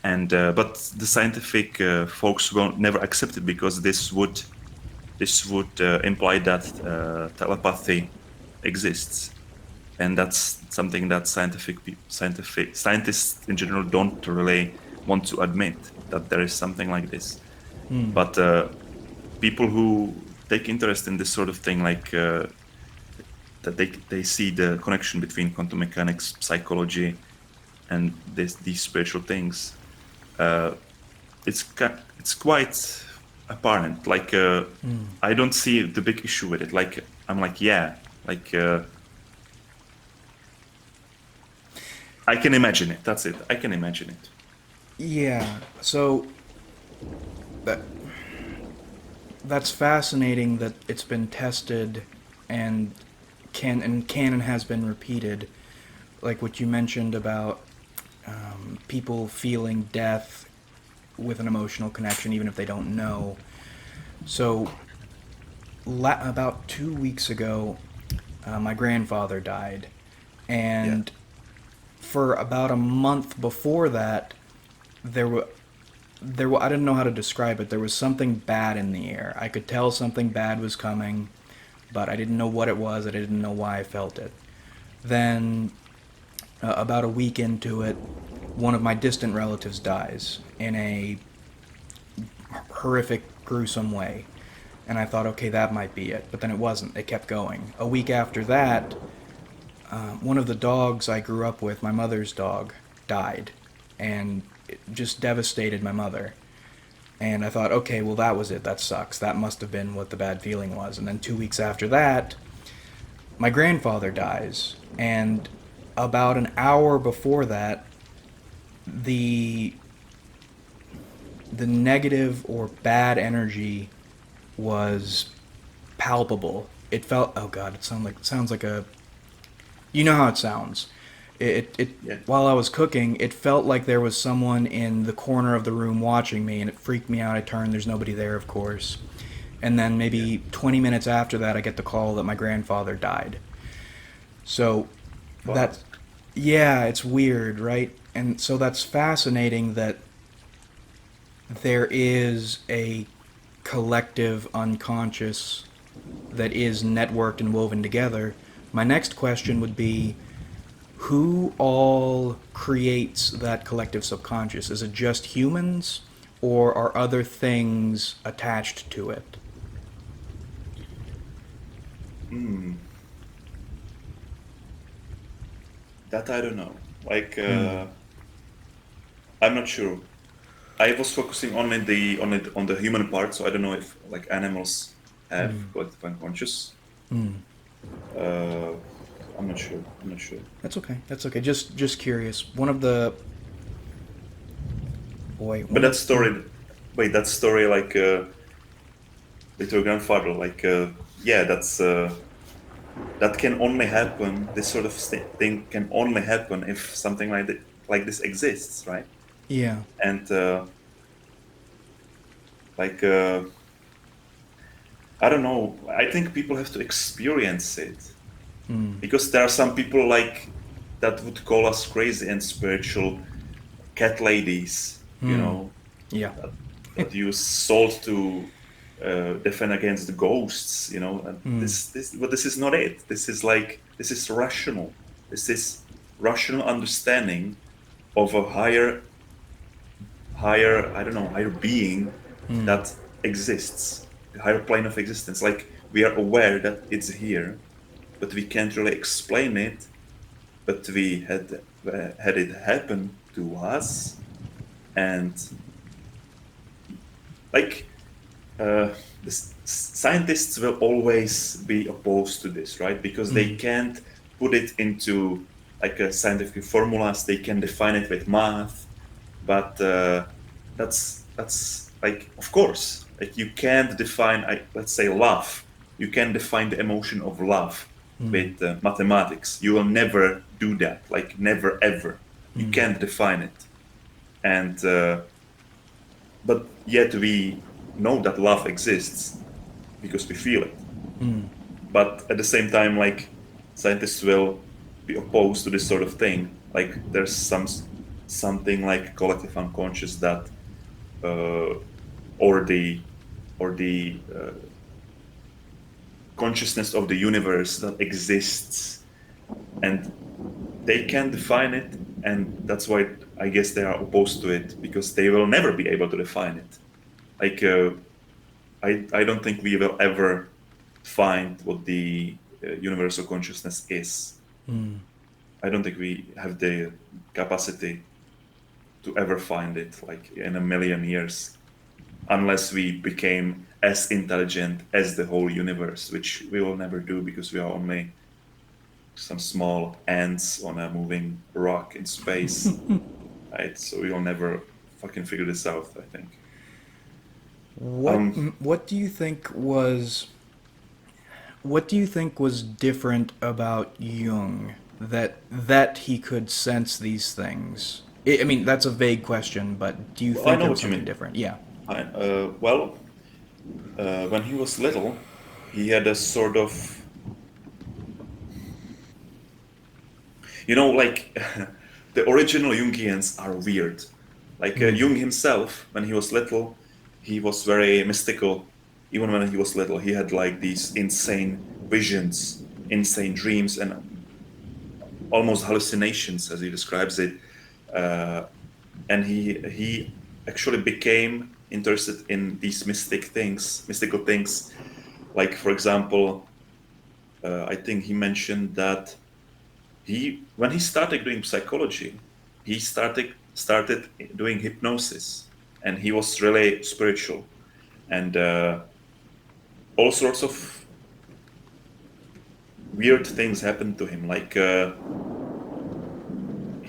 And but the scientific folks will never accept it, because this would this would imply that telepathy exists, and that's something that scientists in general don't really want to admit, that there is something like this. But people who take interest in this sort of thing, like that they see the connection between quantum mechanics, psychology, and these spiritual things. It's quite apparent. Like I don't see the big issue with it. Like I'm like, yeah, like I can imagine it. That's it. I can imagine it. Yeah. So that that's fascinating that it's been tested and canon has been repeated, like what you mentioned about people feeling death with an emotional connection even if they don't know. So about 2 weeks ago, my grandfather died, Yeah. and for about a month before that, I didn't know how to describe it. There was something bad in the air. I could tell something bad was coming, but I didn't know what it was. I didn't know why I felt it. Then, about a week into it, one of my distant relatives dies in a horrific, gruesome way. And I thought, okay, that might be it. But then it wasn't. It kept going. A week after that, one of the dogs I grew up with, my mother's dog, died. And it just devastated my mother. And I thought, okay, well, that was it. That sucks. That must have been what the bad feeling was. And then 2 weeks after that, my grandfather dies. And about an hour before that, the the negative or bad energy was palpable. It felt, oh god, it sounds like a, you know how it sounds. Yeah. While I was cooking, it felt like there was someone in the corner of the room watching me, and it freaked me out. I turned, there's nobody there, of course. And then Yeah. maybe 20 minutes after that, I get the call that my grandfather died. So Wow. that, yeah, it's weird, right? And so that's fascinating that there is a collective unconscious that is networked and woven together. My next question would be, who all creates that collective subconscious? Is it just humans, or are other things attached to it? Hmm. That I don't know. Like Hmm. I'm not sure. I was focusing only on the human part, so I don't know if like animals have Hmm. collective unconscious. Hmm. Uh, I'm not sure. I'm not sure. That's okay. That's okay. Just curious. One of the boy. But One of that story, wait, that story like with your grandfather, like yeah, that can only happen. This sort of thing can only happen if something like this exists, right? yeah. And like I don't know. I think people have to experience it, Hmm. because there are some people like that would call us crazy and spiritual cat ladies, you Hmm. know, Yeah. that, that use salt to defend against the ghosts, you know. And Hmm. but this is not it. This is rational. This is rational understanding of a higher, I don't know, higher being Hmm. that exists, a higher plane of existence. Like we are aware that it's here, but we can't really explain it. But we had it happen to us, and like scientists will always be opposed to this, right? Because they Hmm. can't put it into like a scientific formulas. They can define it with math, but that's like, of course, like you can't define, let's say, love. You can define the emotion of love Hmm. with mathematics. You will never do that, like never ever. You Hmm. can't define it, and but yet we know that love exists because we feel it. Hmm. But at the same time, like scientists will be opposed to this sort of thing. Like there's something like collective unconscious that uh, or the or the consciousness of the universe that exists, and they can define it, and that's why I guess they are opposed to it, because they will never be able to define it. Like I don't think we will ever find what the universal consciousness is. I don't think we have the capacity to ever find it, like in a million years, unless we became as intelligent as the whole universe, which we will never do because we are only some small ants on a moving rock in space. Right? So we will never fucking figure this out, I think. What do you think was different about Jung that he could sense these things? I mean, that's a vague question, but do you I think know there what was you something mean. different? Yeah. When he was little, he had a sort of, like the original Jungians are weird. Like Jung himself, when he was little, he was very mystical. Even when he was little, he had like these insane visions, insane dreams, and almost hallucinations, as he describes it. And he actually became interested in these mystical things. Like, for example, I think he mentioned that when he started doing psychology, he started doing hypnosis, and he was really spiritual, and all sorts of weird things happened to him. Like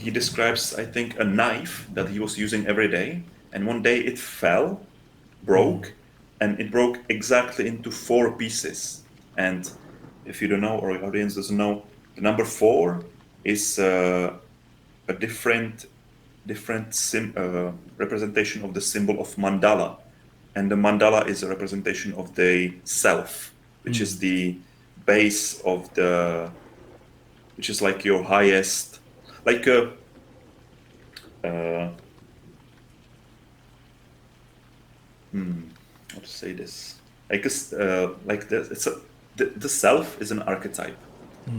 he describes, I think, a knife that he was using every day, and one day it broke, and it broke exactly into 4 pieces. And if you don't know, or your audience doesn't know, the number 4 is a different representation of the symbol of mandala, and the mandala is a representation of the self, which is the base of which is like your highest, like how to say this, like the self is an archetype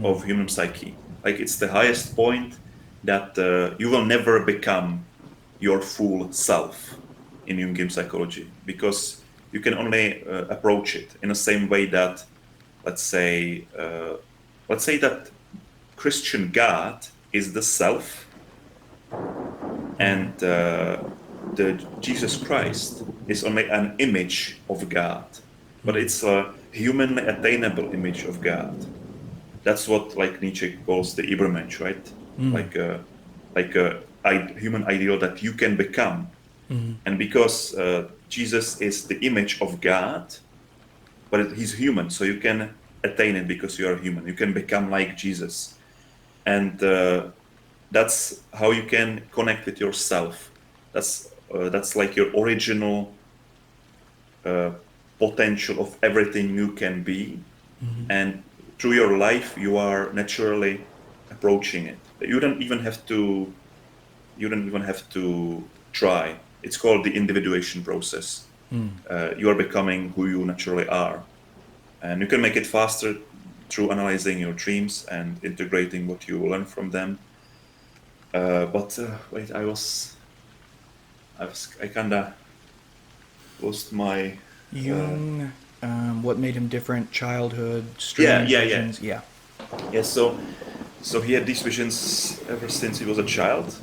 of human psyche. Like it's the highest point that you will never become your full self in Jungian psychology, because you can only approach it in the same way that, let's say that Christian God is the self, and the Jesus Christ is only an image of God, but it's a humanly attainable image of God. That's what, like, Nietzsche calls the Übermensch, right? Like a human ideal that you can become. And because Jesus is the image of God, but he's human, so you can attain it because you are human. You can become like Jesus, and that's how you can connect with yourself. That's like your original potential of everything you can be, and through your life you are naturally approaching it. You don't even have to try. It's called the individuation process. You are becoming who you naturally are, and you can make it faster through analyzing your dreams and integrating what you learn from them. But wait, I kinda lost my. Jung, what made him different? Childhood, Yeah, strange yeah, yeah, visions. Yeah. yeah. So he had these visions ever since he was a child,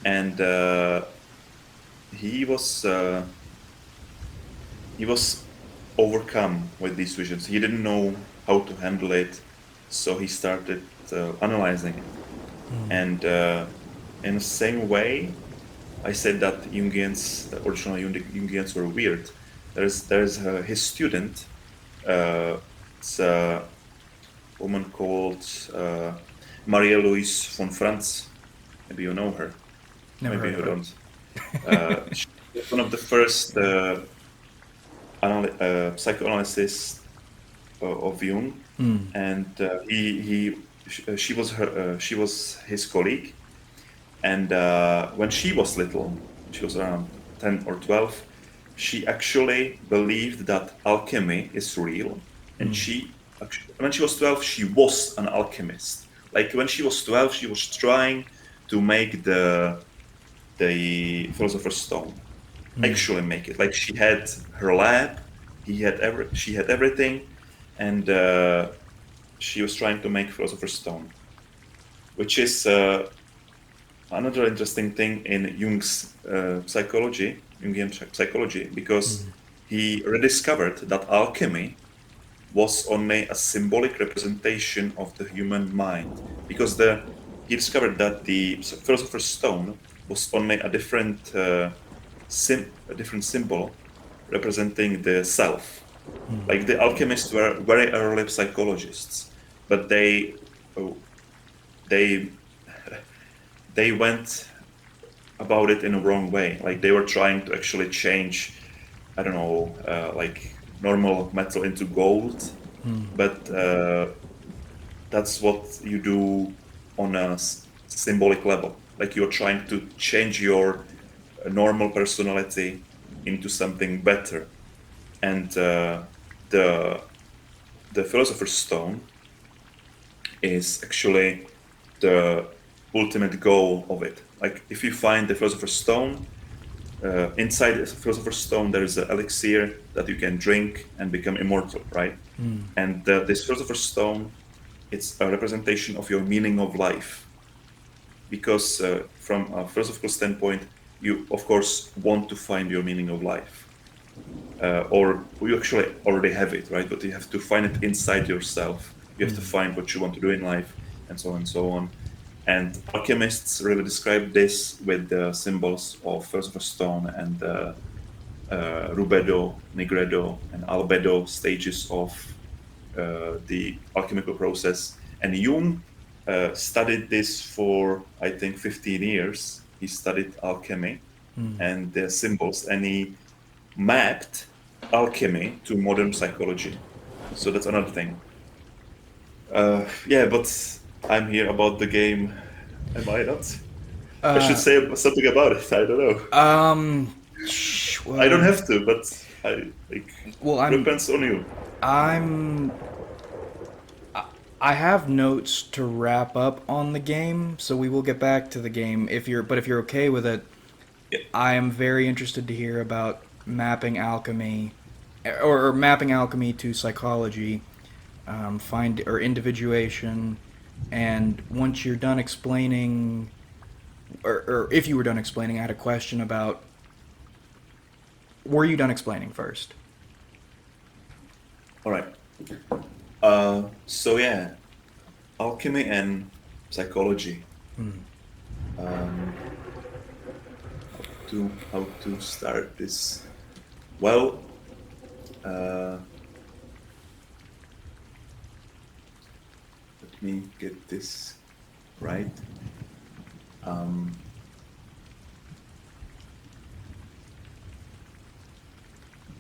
and he was overcome with these visions. He didn't know how to handle it, so he started analyzing it. And in the same way, I said that original Jungians were weird. There's his student. It's a woman called Maria Louise von Franz. Maybe you know her. Never Maybe heard you of her. don't. She was one of the first psychoanalysts of Jung, and she was his colleague. And when she was little, she was around 10 or 12, she actually believed that alchemy is real, and she actually, when she was 12, she was an alchemist. Like when she was 12, she was trying to make the philosopher's stone. Actually make it. Like she had her lab, she had everything, and she was trying to make philosopher's stone, which is another interesting thing in Jung's Jungian psychology, because he rediscovered that alchemy was only a symbolic representation of the human mind, because he discovered that the philosopher's stone was only a different a different symbol representing the self. Like the alchemists were very early psychologists, but they they went about it in a wrong way. Like they were trying to actually change, I don't know, like normal metal into gold, but that's what you do on a symbolic level. Like you're trying to change your normal personality into something better, and the the philosopher's stone is actually the ultimate goal of it. Like if you find the philosopher's stone, inside the philosopher's stone there is an elixir that you can drink and become immortal, right? And this philosopher's stone, it's a representation of your meaning of life, because from a philosophical standpoint, you of course want to find your meaning of life, or you actually already have it, right? But you have to find it inside yourself. You have to find what you want to do in life, and so on and so on. And alchemists really describe this with the symbols of philosopher's stone and rubedo, nigredo, and albedo stages of the alchemical process. And Jung studied this for, I think, 15 years. He studied alchemy and the symbols, and he mapped alchemy to modern psychology. So that's another thing. Yeah, but I'm here about the game. Am I not? I should say something about it. I don't know. Well, I don't have to, but I like. Well, I'm Depends on you. I'm I have notes to wrap up on the game, so we will get back to the game if you're okay with it. Yeah. I am very interested to hear about mapping alchemy or mapping alchemy to psychology, find or individuation, and once you're done explaining or if you were done explaining, I had a question about were you done explaining first? All right. So yeah, alchemy and psychology. How to start this? Well, let me get this right.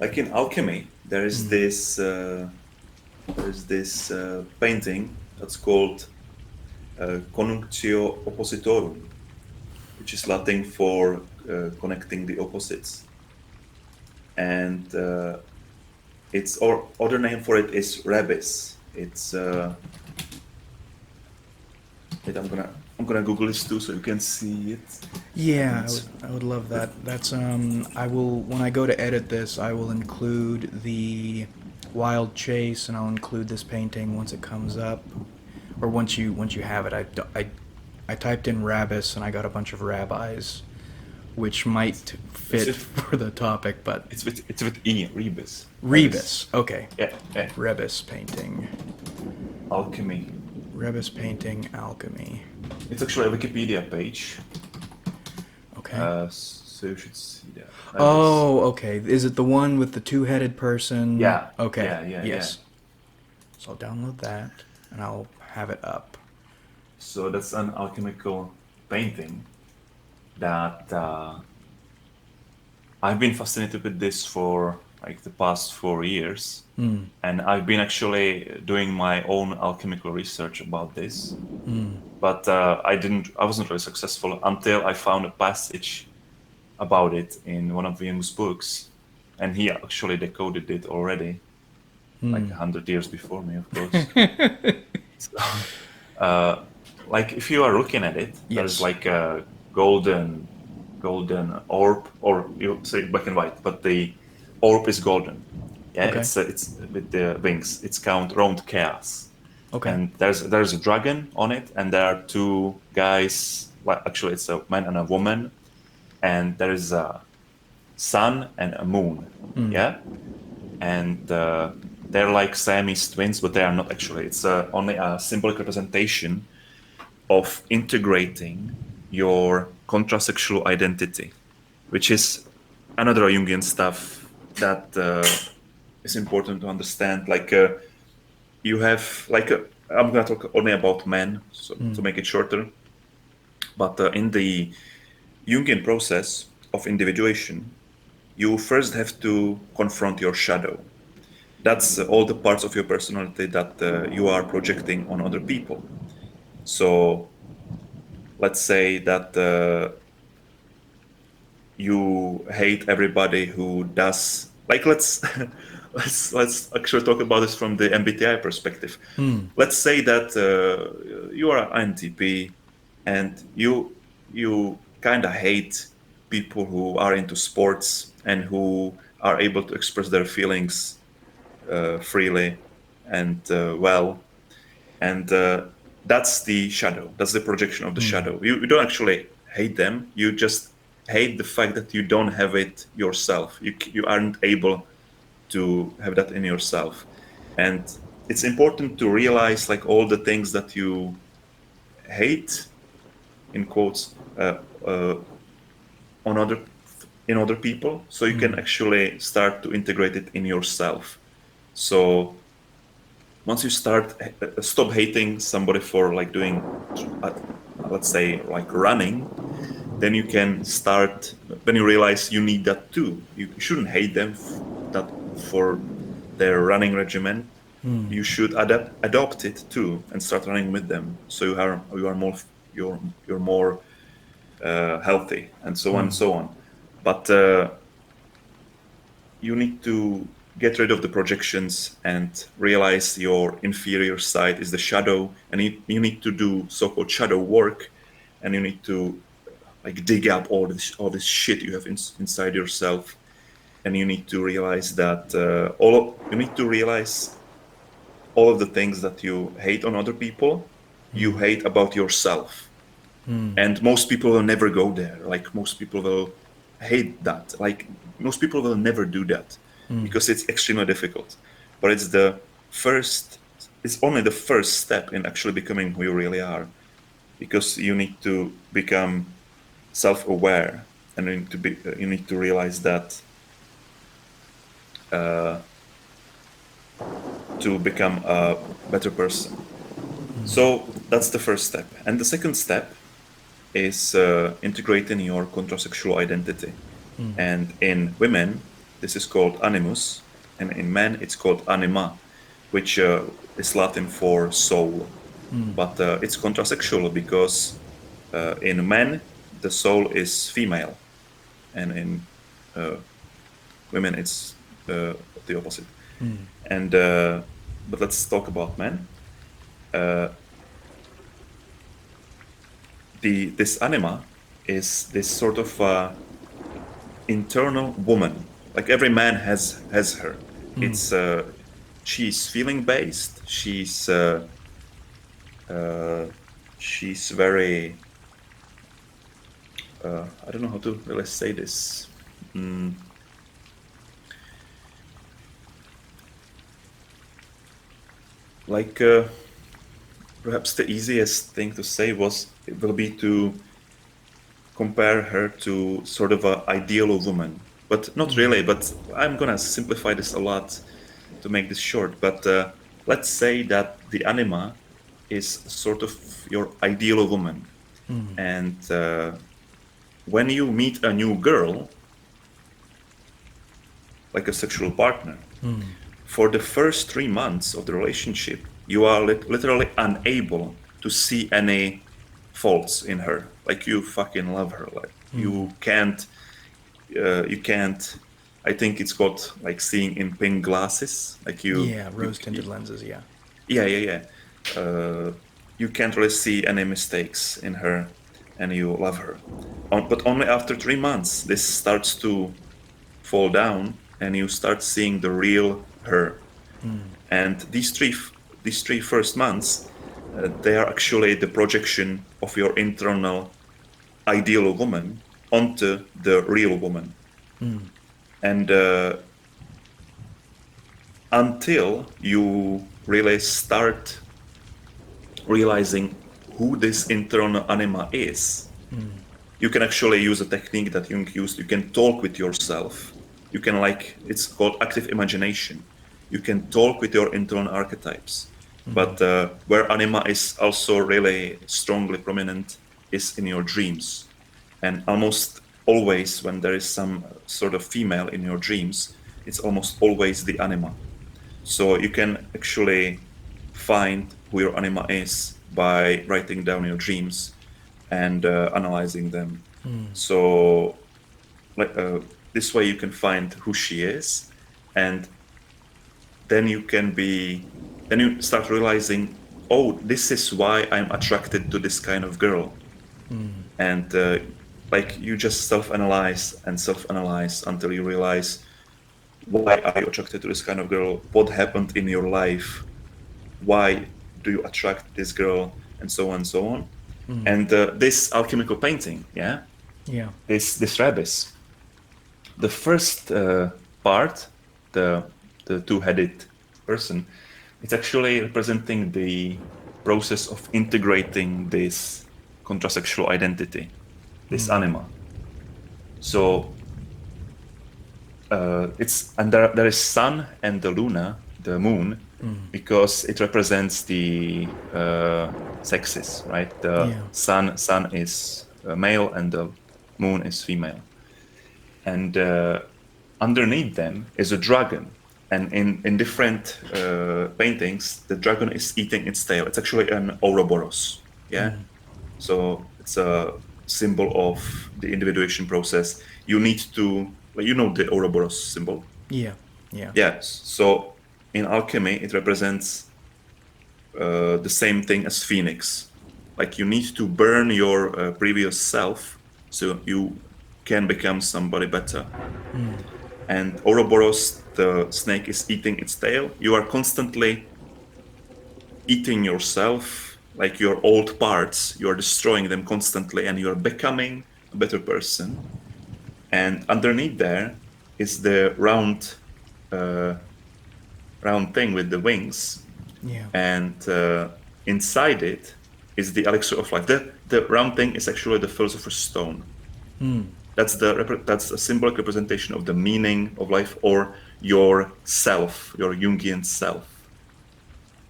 Like in alchemy, there's this painting that's called Conjunctio Oppositorum, which is Latin for connecting the opposites. And its other name for it is Rebus. It's wait, I'm gonna Google this too so you can see it. Yeah, I would love that. That's I will when I go to edit this, I will include the Wild Chase and I'll include this painting once it comes up or once you have it. I typed in Rabus and I got a bunch of rabbis which might fit for the topic, but It's with E, Rebus. Rebus. Okay. Yeah, yeah. Rebus painting. Alchemy. Rebus painting alchemy. It's actually a Wikipedia page. Okay. So you should see that. Oh, okay. Is it the one with the two-headed person? Yeah. Okay. Yeah, yes. So I'll download that and I'll have it up. So that's an alchemical painting that I've been fascinated with this for like the past 4 years. And I've been actually doing my own alchemical research about this. But I wasn't really successful until I found a passage about it in one of Jung's books, and he actually decoded it already. like 100 years before me, of course. So, like if you are looking at it, there's Yes. like a golden orb, or you say black and white, but the orb is golden. Yeah, Okay. it's with the wings. It's count round chaos, Okay. and there's a dragon on it, and there are two guys. Well, actually, it's a man and a woman, and there is a sun and a moon. Yeah, and they're like Siamese twins, but they are not actually. It's only a symbolic representation of integrating your contrasexual identity, which is another Jungian stuff that is important to understand. Like you have, like, I'm going to talk only about men, so to make it shorter. But in the Jungian process of individuation, you first have to confront your shadow. That's all the parts of your personality that you are projecting on other people. So let's say that you hate everybody who does, like, let's let's actually talk about this from the MBTI perspective. Let's say that you are an INTP and you kind of hate people who are into sports and who are able to express their feelings freely and well, and that's the shadow. That's the projection of the shadow. You don't actually hate them. You just hate the fact that you don't have it yourself. You aren't able to have that in yourself, and it's important to realize, like, all the things that you hate, in quotes, on other in other people, so you can actually start to integrate it in yourself. So once you stop hating somebody for, like, doing, let's say, like running, then you can start, when you realize you need that too. You shouldn't hate them that for their running regimen. You should adopt it too and start running with them, so you are more, you're more healthy, and so on and so on. But you need to get rid of the projections and realize your inferior side is the shadow, and you need to do so-called shadow work, and you need to, like, dig up all this shit you have inside yourself, and you need to realize that you need to realize all of the things that you hate on other people, you hate about yourself. And most people will never go there. Like, most people will hate that. Like, most people will never do that because it's extremely difficult. But it's only the first step in actually becoming who you really are, because you need to become self-aware, and you need to realize that to become a better person. So that's the first step. And the second step is integrating your contrasexual identity. And in women, this is called animus, and in men, it's called anima, which is Latin for soul. But it's contrasexual because in men, the soul is female, and in women, it's the opposite. And but let's talk about men. This anima is this sort of internal woman. Like, every man has her. It's she's feeling based. She's very I don't know how to really say this. Like, perhaps the easiest thing to say will be to compare her to sort of an ideal woman, but not really. But I'm gonna simplify this a lot to make this short. But let's say that the anima is sort of your ideal woman, and when you meet a new girl, like a sexual partner, for the first 3 months of the relationship, you are literally unable to see any faults in her. Like, you fucking love her. Like, you can't I think it's called like seeing in pink glasses. Like Yeah, rose-tinted lenses, yeah. yeah, yeah, yeah. You can't really see any mistakes in her, and you love her. But only after 3 months, this starts to fall down, and you start seeing the real her. And these three first months, they are actually the projection of your internal ideal woman onto the real woman. And until you really start realizing who this internal anima is, you can actually use a technique that Jung used. You can talk with yourself. You can, like, it's called active imagination. You can talk with your internal archetypes. But where anima is also really strongly prominent is in your dreams. And almost always, when there is some sort of female in your dreams, it's almost always the anima. So you can actually find who your anima is by writing down your dreams and analyzing them. So, like, this way you can find who she is, and then then you start realizing, oh, this is why I'm attracted to this kind of girl. And like, you just self-analyze until you realize, why are you attracted to this kind of girl? What happened in your life? Why do you attract this girl? And so on and so on. And this alchemical painting, yeah, Yeah. this Rebus, the first part, the two-headed person, it's actually representing the process of integrating this contrasexual identity, this anima. So there is sun and the luna, the moon, because it represents the sexes, right? The Yeah. sun is male and the moon is female. And underneath them is a dragon. And in different paintings, the dragon is eating its tail. It's actually an Ouroboros, yeah? So it's a symbol of the individuation process. You need to, like, you know the Ouroboros symbol? Yeah. Yeah. Yes. So in alchemy, it represents the same thing as phoenix. Like, you need to burn your previous self so you can become somebody better. And Ouroboros, the snake, is eating its tail. You are constantly eating yourself, like your old parts. You are destroying them constantly, and you are becoming a better person. And underneath there is the uh, round thing with the wings, Yeah. and inside it is the elixir of life. The round thing is actually the philosopher's stone. That's a symbolic representation of the meaning of life, or your self, your Jungian self.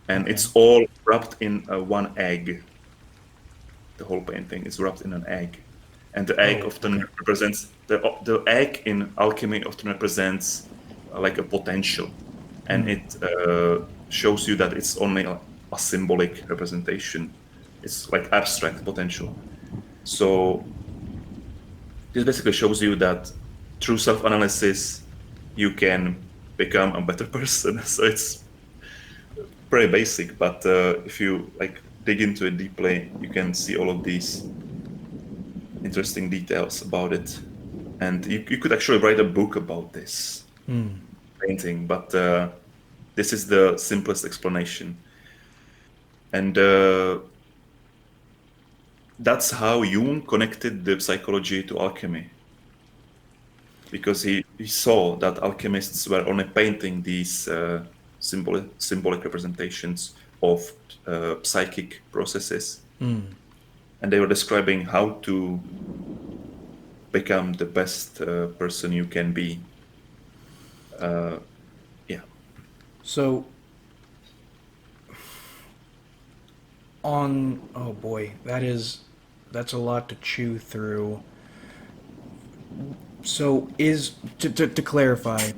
And Okay. it's all wrapped in one egg. The whole painting is wrapped in an egg. And the egg Oh, often okay. represents, the egg in alchemy often represents like a potential. And it shows you that it's only a symbolic representation. It's like abstract potential. So this basically shows you that through self-analysis, you can become a better person. So it's pretty basic, but if you, like, dig into it deeply, you can see all of these interesting details about it. And you could actually write a book about this painting, but this is the simplest explanation. And that's how Jung connected the psychology to alchemy, because he saw that alchemists were only painting these symbolic representations of psychic processes, and they were describing how to become the best person you can be. Yeah. So on oh boy, that's a lot to chew through. So is to clarify,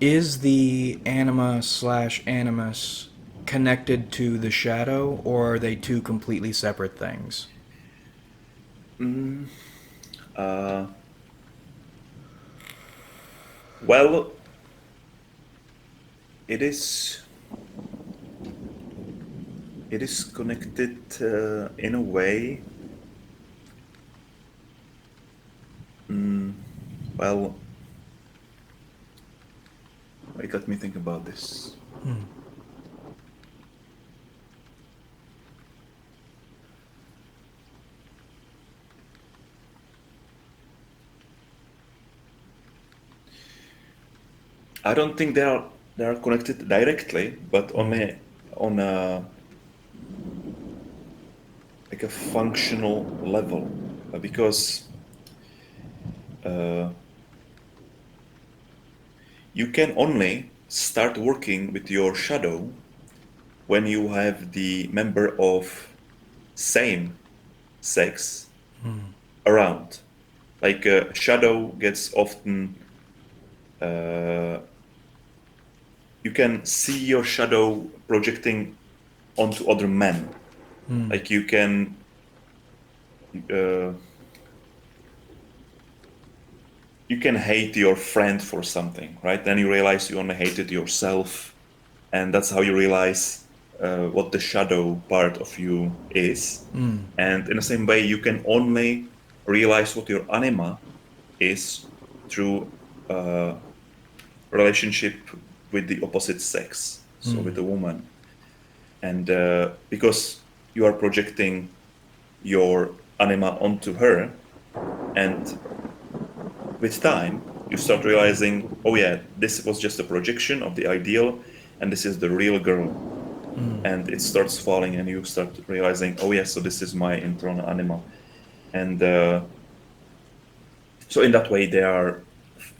is the anima slash animus connected to the shadow, or are they two completely separate things? Uh, Well, it is connected in a way. Well, wait, let me think about this. I don't think they are connected directly, but on a like a functional level, because you can only start working with your shadow when you have the member of same sex around. Like a shadow gets often, you can see your shadow projecting onto other men. Like you can, uh, you can hate your friend for something, right? Then you realize you only hated yourself, and that's how you realize what the shadow part of you is. And in the same way, you can only realize what your anima is through relationship with the opposite sex, so with a woman. And because you are projecting your anima onto her, and with time, you start realizing, oh yeah, this was just a projection of the ideal, and this is the real girl. And it starts falling, and you start realizing, oh yeah, so this is my internal anima. And so in that way, they are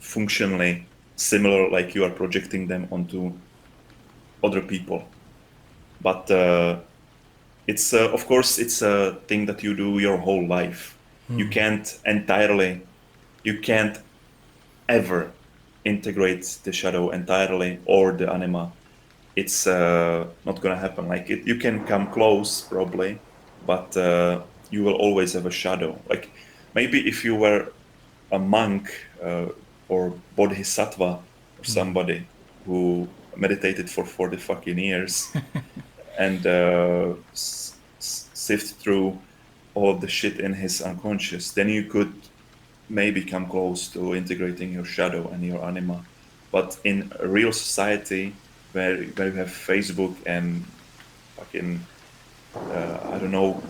functionally similar, like you are projecting them onto other people. But it's of course it's a thing that you do your whole life. You can't ever integrate the shadow entirely or the anima. It's not gonna happen. Like you can come close probably, but you will always have a shadow. Like maybe if you were a monk or bodhisattva or somebody who meditated for 40 fucking years and sift through all of the shit in his unconscious, then you could maybe come close to integrating your shadow and your anima. But in a real society where you have Facebook and fucking I don't know,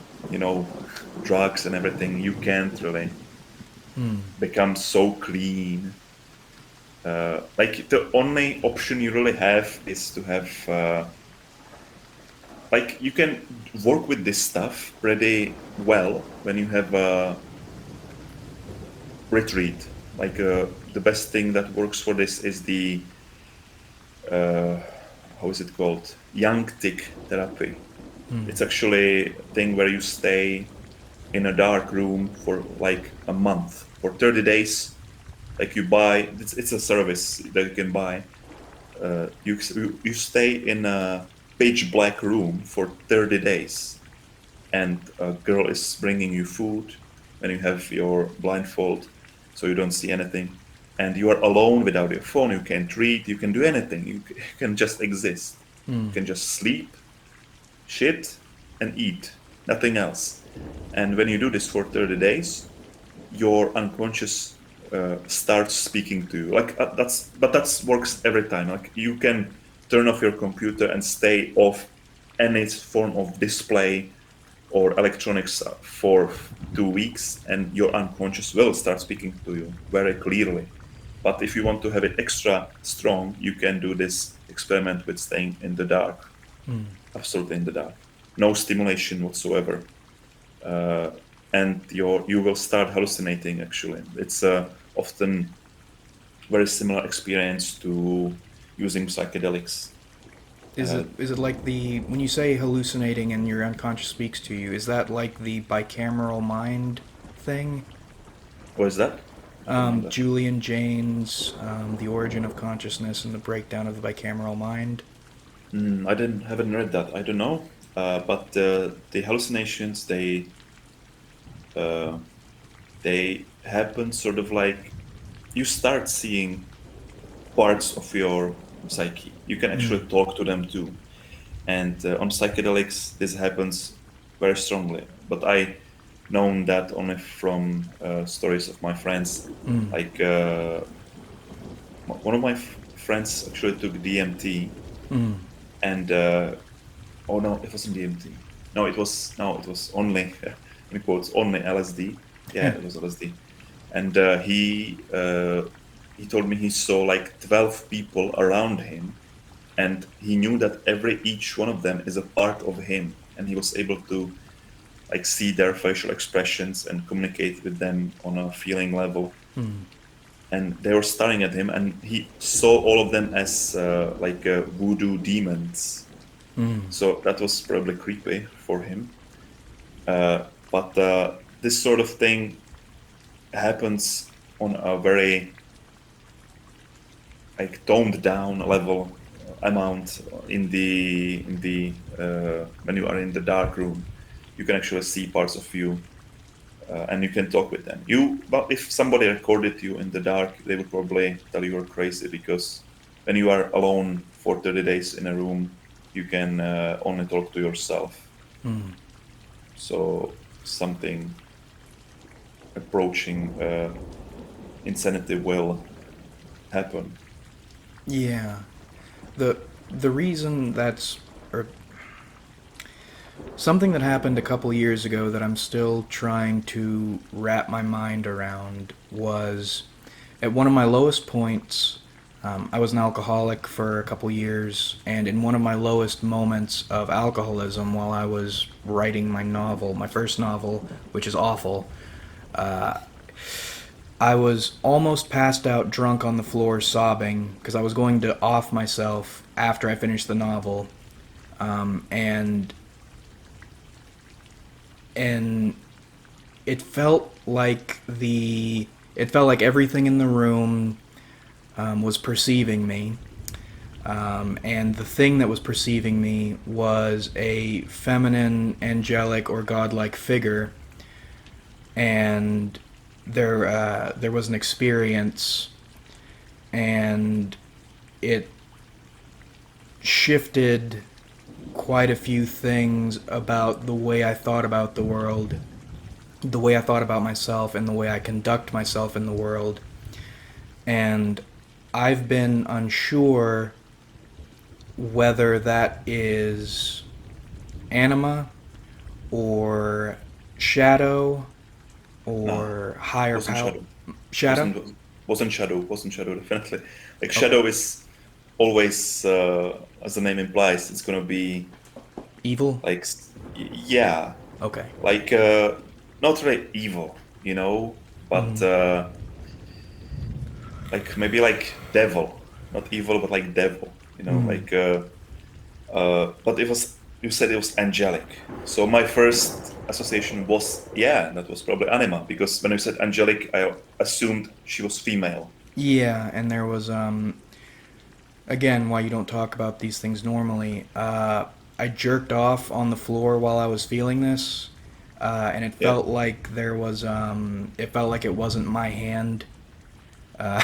drugs and everything, you can't really become so clean. Like the only option you really have is to have like you can work with this stuff pretty well when you have a retreat. Like the best thing that works for this is the how is it called? Young tick therapy. It's actually a thing where you stay in a dark room for like a month, for 30 days. Like you buy, it's a service that you can buy. You stay in a pitch black room for 30 days, and a girl is bringing you food, and you have your blindfold, so you don't see anything, and you are alone without your phone. You can't read, you can do anything. You can just exist. You can just sleep, shit, and eat, nothing else. And when you do this for 30 days, your unconscious starts speaking to you. Like that's works every time. Like you can turn off your computer and stay off any form of display or electronics for 2 weeks, and your unconscious will start speaking to you very clearly. But if you want to have it extra strong, you can do this experiment with staying in the dark, absolutely in the dark, no stimulation whatsoever, and you will start hallucinating. Actually, it's often very similar experience to using psychedelics. Is it like the when you say hallucinating and your unconscious speaks to you? Is that like the bicameral mind thing? What is that? I don't know that. Julian Jaynes, The Origin of Consciousness and the Breakdown of the Bicameral Mind. Haven't read that. I don't know. But the hallucinations they happen sort of like you start seeing parts of your psyche. You can actually talk to them too. And on psychedelics, this happens very strongly. But I known that only from stories of my friends. Like one of my friends actually took DMT, and oh no, it wasn't DMT. No, it was only in quotes only LSD. Yeah, it was LSD. And he told me he saw like 12 people around him, and he knew that each one of them is a part of him, and he was able to like see their facial expressions and communicate with them on a feeling level. And they were staring at him, and he saw all of them as like voodoo demons. So that was probably creepy for him. But this sort of thing happens on a very like toned down level amount in the when you are in the dark room. You can actually see parts of you, and you can talk with them. But if somebody recorded you in the dark, they would probably tell you you're crazy, because when you are alone for 30 days in a room, you can only talk to yourself. So something approaching insanity will happen. Yeah. The reason that's or something that happened a couple years ago that I'm still trying to wrap my mind around was at one of my lowest points. I was an alcoholic for a couple years, and in one of my lowest moments of alcoholism, while I was writing my novel, my first novel, which is awful, I was almost passed out drunk on the floor sobbing because I was going to off myself after I finished the novel. And it felt like everything in the room was perceiving me. And the thing that was perceiving me was a feminine, angelic, or godlike figure. And there was an experience, and it shifted quite a few things about the way I thought about the world, the way I thought about myself, and the way I conduct myself in the world. And I've been unsure whether that is anima or shadow or No, higher wasn't power. shadow. Shadow? Wasn't shadow definitely. Like shadow is always, as the name implies, it's gonna be Evil? like yeah, Okay. like not really evil, you know, but like maybe like devil, not evil, but like devil, you know, like but you said it was angelic. So my first association was, yeah, that was probably anima, because when you said angelic, I assumed she was female. Yeah, and there was again, why you don't talk about these things normally. I jerked off on the floor while I was feeling this, and it Yeah, felt like it felt like it wasn't my hand. Uh,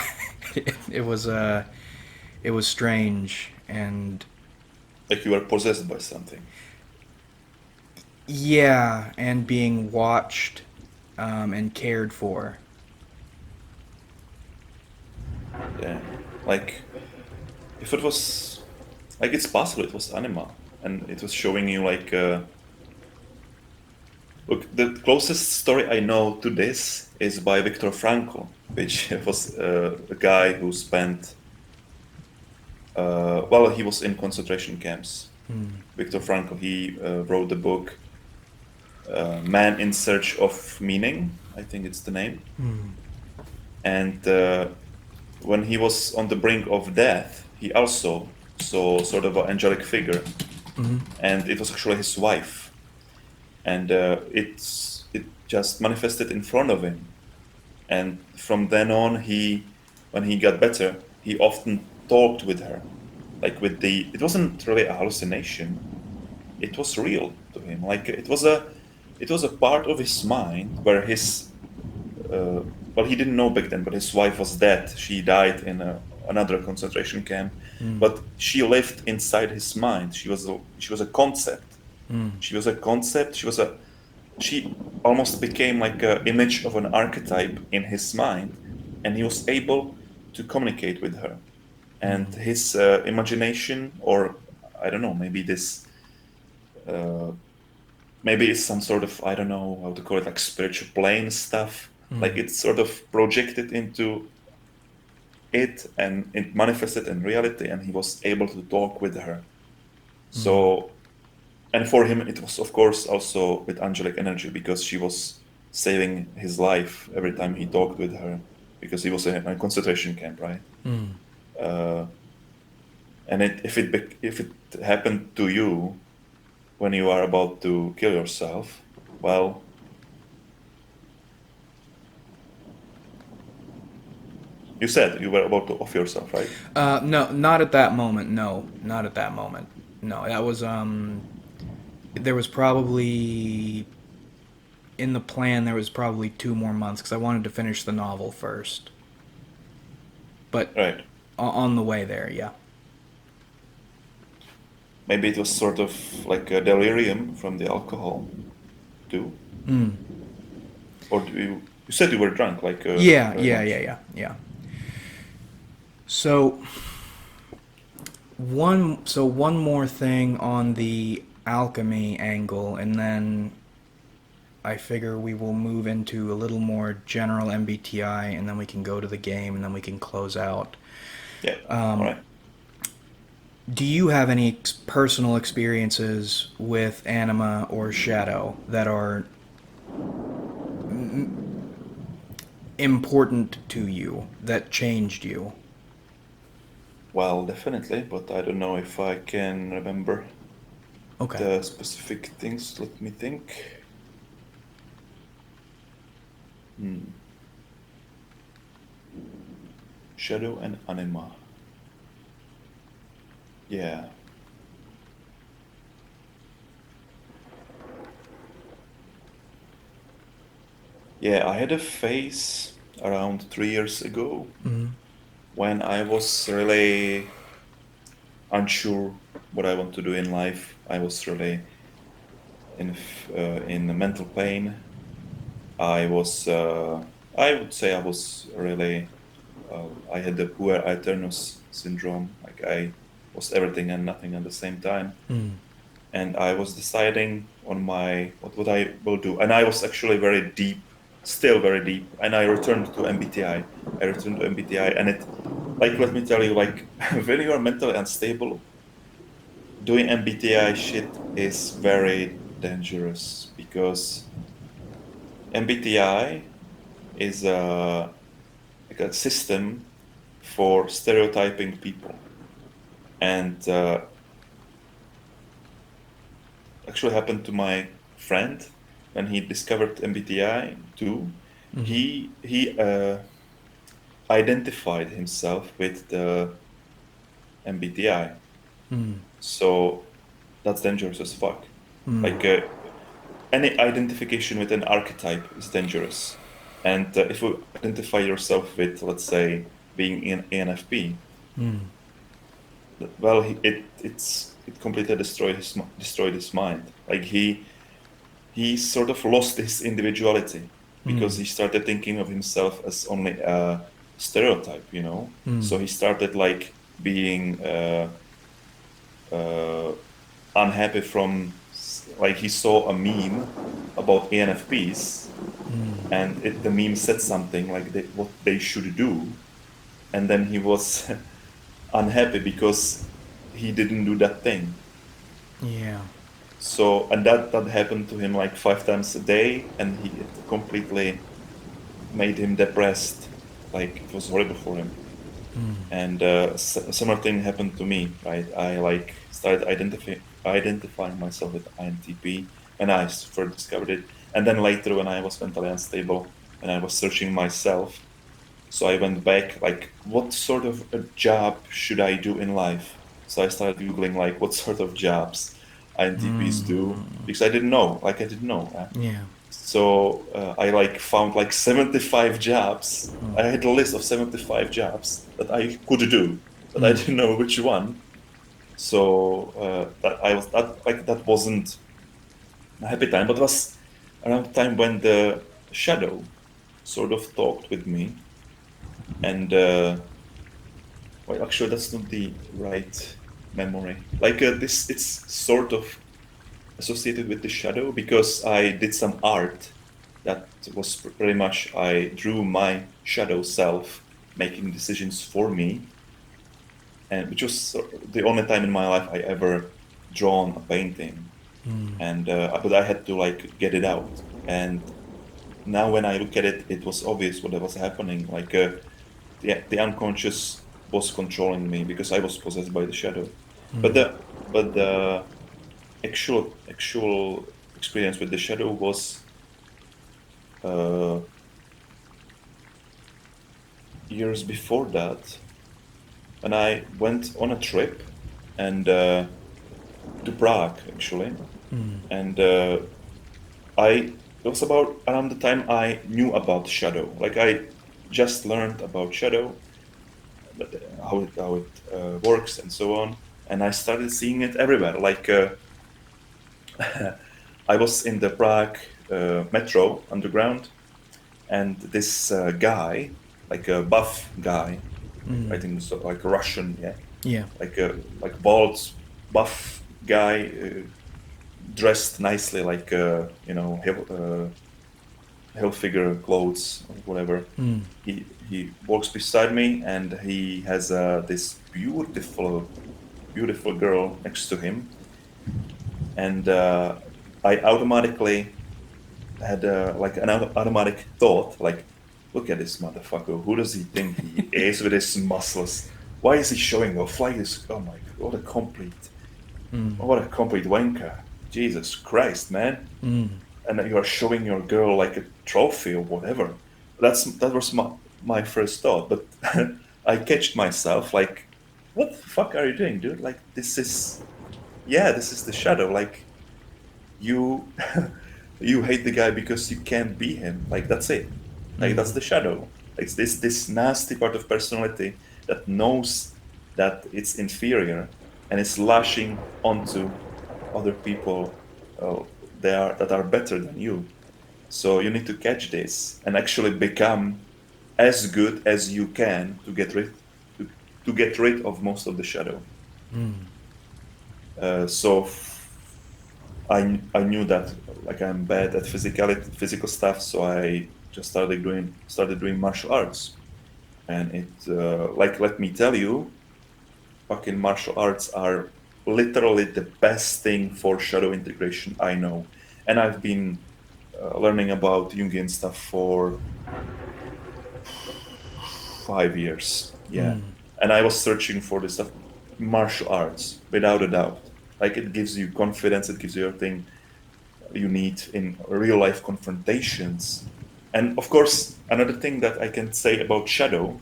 it was it was strange, and like you were possessed by something. yeah, and being watched and cared for. Yeah, like if it was like it's possible it was anima, and it was showing you like look, the closest story I know to this is by Viktor Frankl, which was a guy who spent well, he was in concentration camps. Viktor Frankl, he wrote the book Man in Search of Meaning, I think it's the name. And when he was on the brink of death, he also saw sort of an angelic figure, and it was actually his wife. And it just manifested in front of him. And from then on, when he got better, he often talked with her, like it wasn't really a hallucination. It was real to him. Like it was a part of his mind where his, well, he didn't know back then, but his wife was dead. She died in a another concentration camp. But she lived inside his mind. She was a concept. She was a concept. She almost became like an image of an archetype in his mind, and he was able to communicate with her. And his imagination, or I don't know, maybe this, maybe it's some sort of, I don't know how to call it, like spiritual plane stuff. Like it's sort of projected into it, and it manifested in reality, and he was able to talk with her. So, and for him, it was, of course, also with angelic energy, because she was saving his life every time he talked with her, because he was in a concentration camp, right? And if it happened to you when you are about to kill yourself, well, you said you were about to off yourself, right? No, not at that moment. No, not at that moment. No, that was there was probably in the plan. There was probably 2 more months because I wanted to finish the novel first. But Right. on the way there, yeah. Maybe it was sort of like a delirium from the alcohol, too. Or you said you were drunk, like Yeah, very yeah, much. yeah, yeah, yeah. So one more thing on the alchemy angle, and then I figure we will move into a little more general MBTI, and then we can go to the game, and then we can close out. Yeah. All right. Do you have any personal experiences with anima or shadow that are important to you, that changed you? Well, definitely, but I don't know if I can remember Okay. the specific things. Let me think. Shadow and anima. Yeah. Yeah, I had a phase around 3 years ago when I was really unsure what I want to do in life. I was really in mental pain. I would say I was really, I had the puer aeternus syndrome. Like I was everything and nothing at the same time. And I was deciding on what I will do. And I was actually very deep, still very deep. And I returned to MBTI. I returned to MBTI, and let me tell you, like when you are mentally unstable, doing MBTI shit is very dangerous, because MBTI is like a system for stereotyping people. And actually happened to my friend when he discovered MBTI too. He identified himself with the MBTI. So that's dangerous as fuck. Like any identification with an archetype is dangerous. And if you identify yourself with, let's say, being in ENFP, well, it completely destroyed his mind. Like he sort of lost his individuality, because he started thinking of himself as only a stereotype, you know. So he started like being uh, unhappy from, like, he saw a meme about ENFPs, and the meme said something like what they should do, and then he was unhappy because he didn't do that thing. Yeah. So, and that happened to him like 5 times a day, and it completely made him depressed. Like it was horrible for him. And similar thing happened to me, right? I like started identifying myself with INTP, and I first discovered it. And then later, when I was mentally unstable and I was searching myself, so I went back, like, what sort of a job should I do in life? So I started Googling, like, what sort of jobs INTPs do, because I didn't know, like, I didn't know. Yeah. So I like found like 75 jobs. I had a list of 75 jobs that I could do, but I didn't know which one. So that wasn't a happy time, but it was around the time when the shadow sort of talked with me, and well, actually, that's not the right memory. Like this, it's sort of associated with the shadow because I did some art that was pretty much I drew my shadow self making decisions for me, and which was the only time in my life I ever drawn a painting. And but I had to like get it out. And now when I look at it, it was obvious what was happening. Like the unconscious was controlling me because I was possessed by the shadow. But the actual experience with the shadow was uh, years before that, when I went on a trip and to Prague actually, and I it was about around the time I knew about shadow. Like I just learned about shadow, but how it works and so on, and I started seeing it everywhere. Like I was in the Prague metro underground, and this guy, like a buff guy, I think so, like a Russian, yeah, Yeah. like bald, buff guy, dressed nicely, like hill figure clothes or whatever. He walks beside me, and he has this beautiful girl next to him, and I automatically had like an automatic thought, like, look at this motherfucker. Who does he think he is with his muscles? Why is he showing off? Like this? Oh my god! What a complete wanker! Jesus Christ, man! And you are showing your girl like a trophy or whatever. That was my first thought, but I catched myself like, what the fuck are you doing, dude? Like this is the shadow. Like you you hate the guy because you can't be him. Like that's it. Like that's the shadow. It's this nasty part of personality that knows that it's inferior and it's lashing onto other people uh, that are better than you. So you need to catch this and actually become as good as you can to, to get rid of most of the shadow. So I knew that like I'm bad at physical stuff, so I just started doing martial arts, and it like let me tell you, fucking martial arts are literally the best thing for shadow integration I know, and I've been learning about Jungian stuff for 5 years, yeah, and I was searching for this stuff, martial arts, without a doubt. Like it gives you confidence, it gives you everything you need in real life confrontations. And of course, another thing that I can say about shadow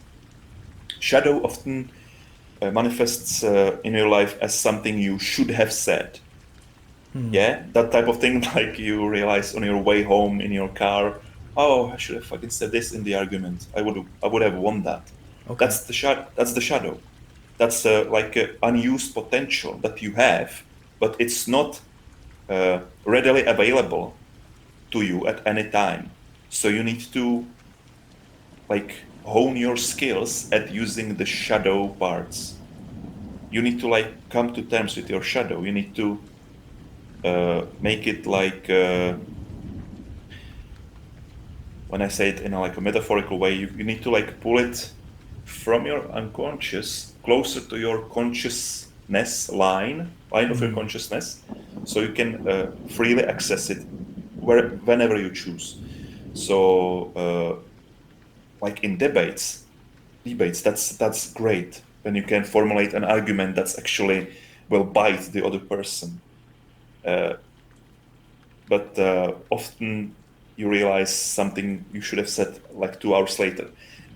often manifests in your life as something you should have said. Yeah, that type of thing, like you realize on your way home in your car, oh, I should have fucking said this in the argument. I would have won that. Okay. That's the shadow. That's like unused potential that you have, but it's not readily available to you at any time. So you need to like hone your skills at using the shadow parts. You need to like come to terms with your shadow. You need to make it like when I say it in like a metaphorical way, you need to like pull it from your unconscious closer to your consciousness line of your consciousness, so you can freely access it whenever you choose. So like in debates, that's great when you can formulate an argument that's actually will bite the other person. But often you realize something you should have said like 2 hours later,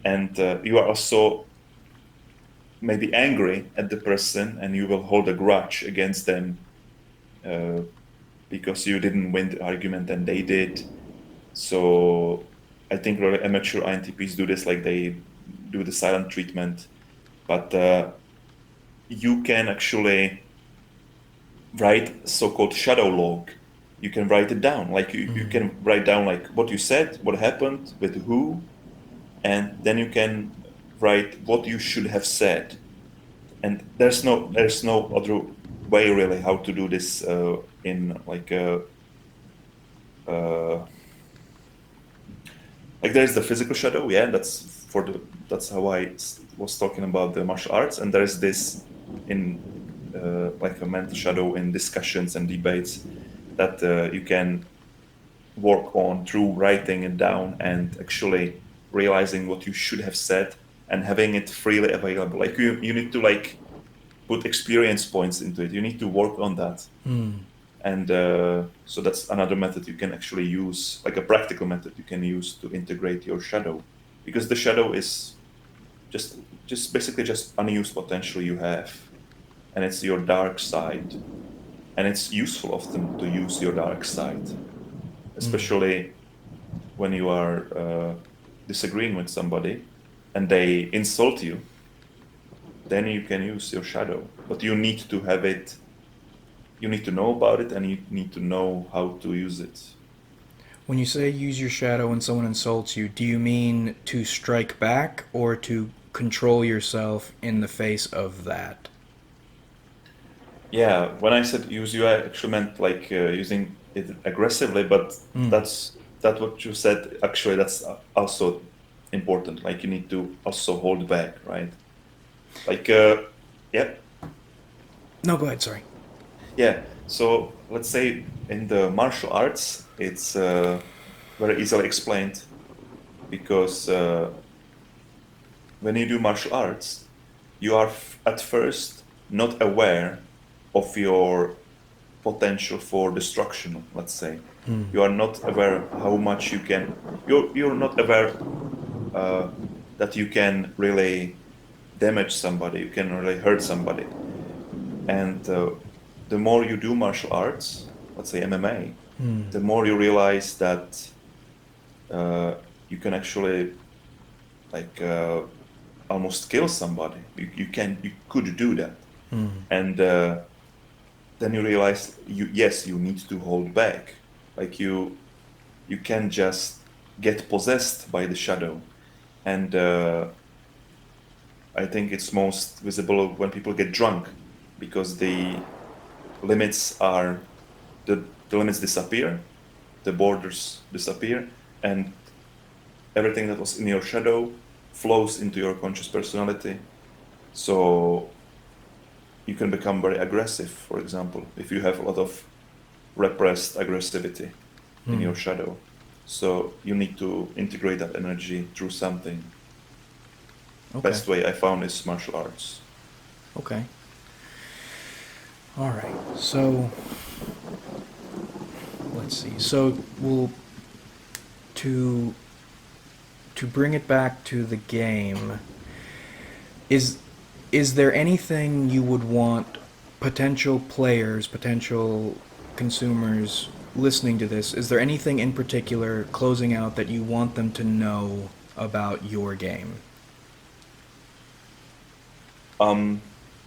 and you are also maybe angry at the person, and you will hold a grudge against them uh, because you didn't win the argument and they did. So I think really amateur INTPs do this, like they do the silent treatment, but you can actually write so-called shadow log. You can write it down, like you can write down like what you said, what happened, with who, and then you can write what you should have said. And there's no other way really how to do this in uh, like there's the physical shadow, yeah, that's how was talking about the martial arts, and there's this in like a mental shadow in discussions and debates that you can work on through writing it down and actually realizing what you should have said and having it freely available. Like you need to like put experience points into it. You need to work on that. And so that's another method you can actually use, like a practical method you can use to integrate your shadow, because the shadow is just basically just unused potential you have, and it's your dark side, and it's useful often to use your dark side, especially when you are disagreeing with somebody and they insult you. Then you can use your shadow, but you need to have it. You need to know about it, and you need to know how to use it. When you say use your shadow when someone insults you, do you mean to strike back or to control yourself in the face of that? Yeah, when I said use you, I actually meant like using it aggressively, but that's what you said. Actually, that's also important. Like you need to also hold back, right? Like, yeah, No, go ahead, sorry. yeah. So let's say in the martial arts, it's very easily explained because when you do martial arts, you are at first not aware of your potential for destruction, let's say. You are not aware how much you can, you're not aware that you can really damage somebody, you can really hurt somebody. And the more you do martial arts, let's say MMA, the more you realize that you can actually like almost kill somebody. You could do that. And then you realize you need to hold back. Like you can just get possessed by the shadow. And I think it's most visible when people get drunk, because limits are the limits disappear, the borders disappear, and everything that was in your shadow flows into your conscious personality. So you can become very aggressive, for example, if you have a lot of repressed aggressivity in your shadow. So you need to integrate that energy through something. Okay. Best way I found is martial arts. Okay. All right. So let's see. So we'll to bring it back to the game. Is there anything you would want potential players, potential consumers listening to this? Is there anything in particular, closing out, that you want them to know about your game?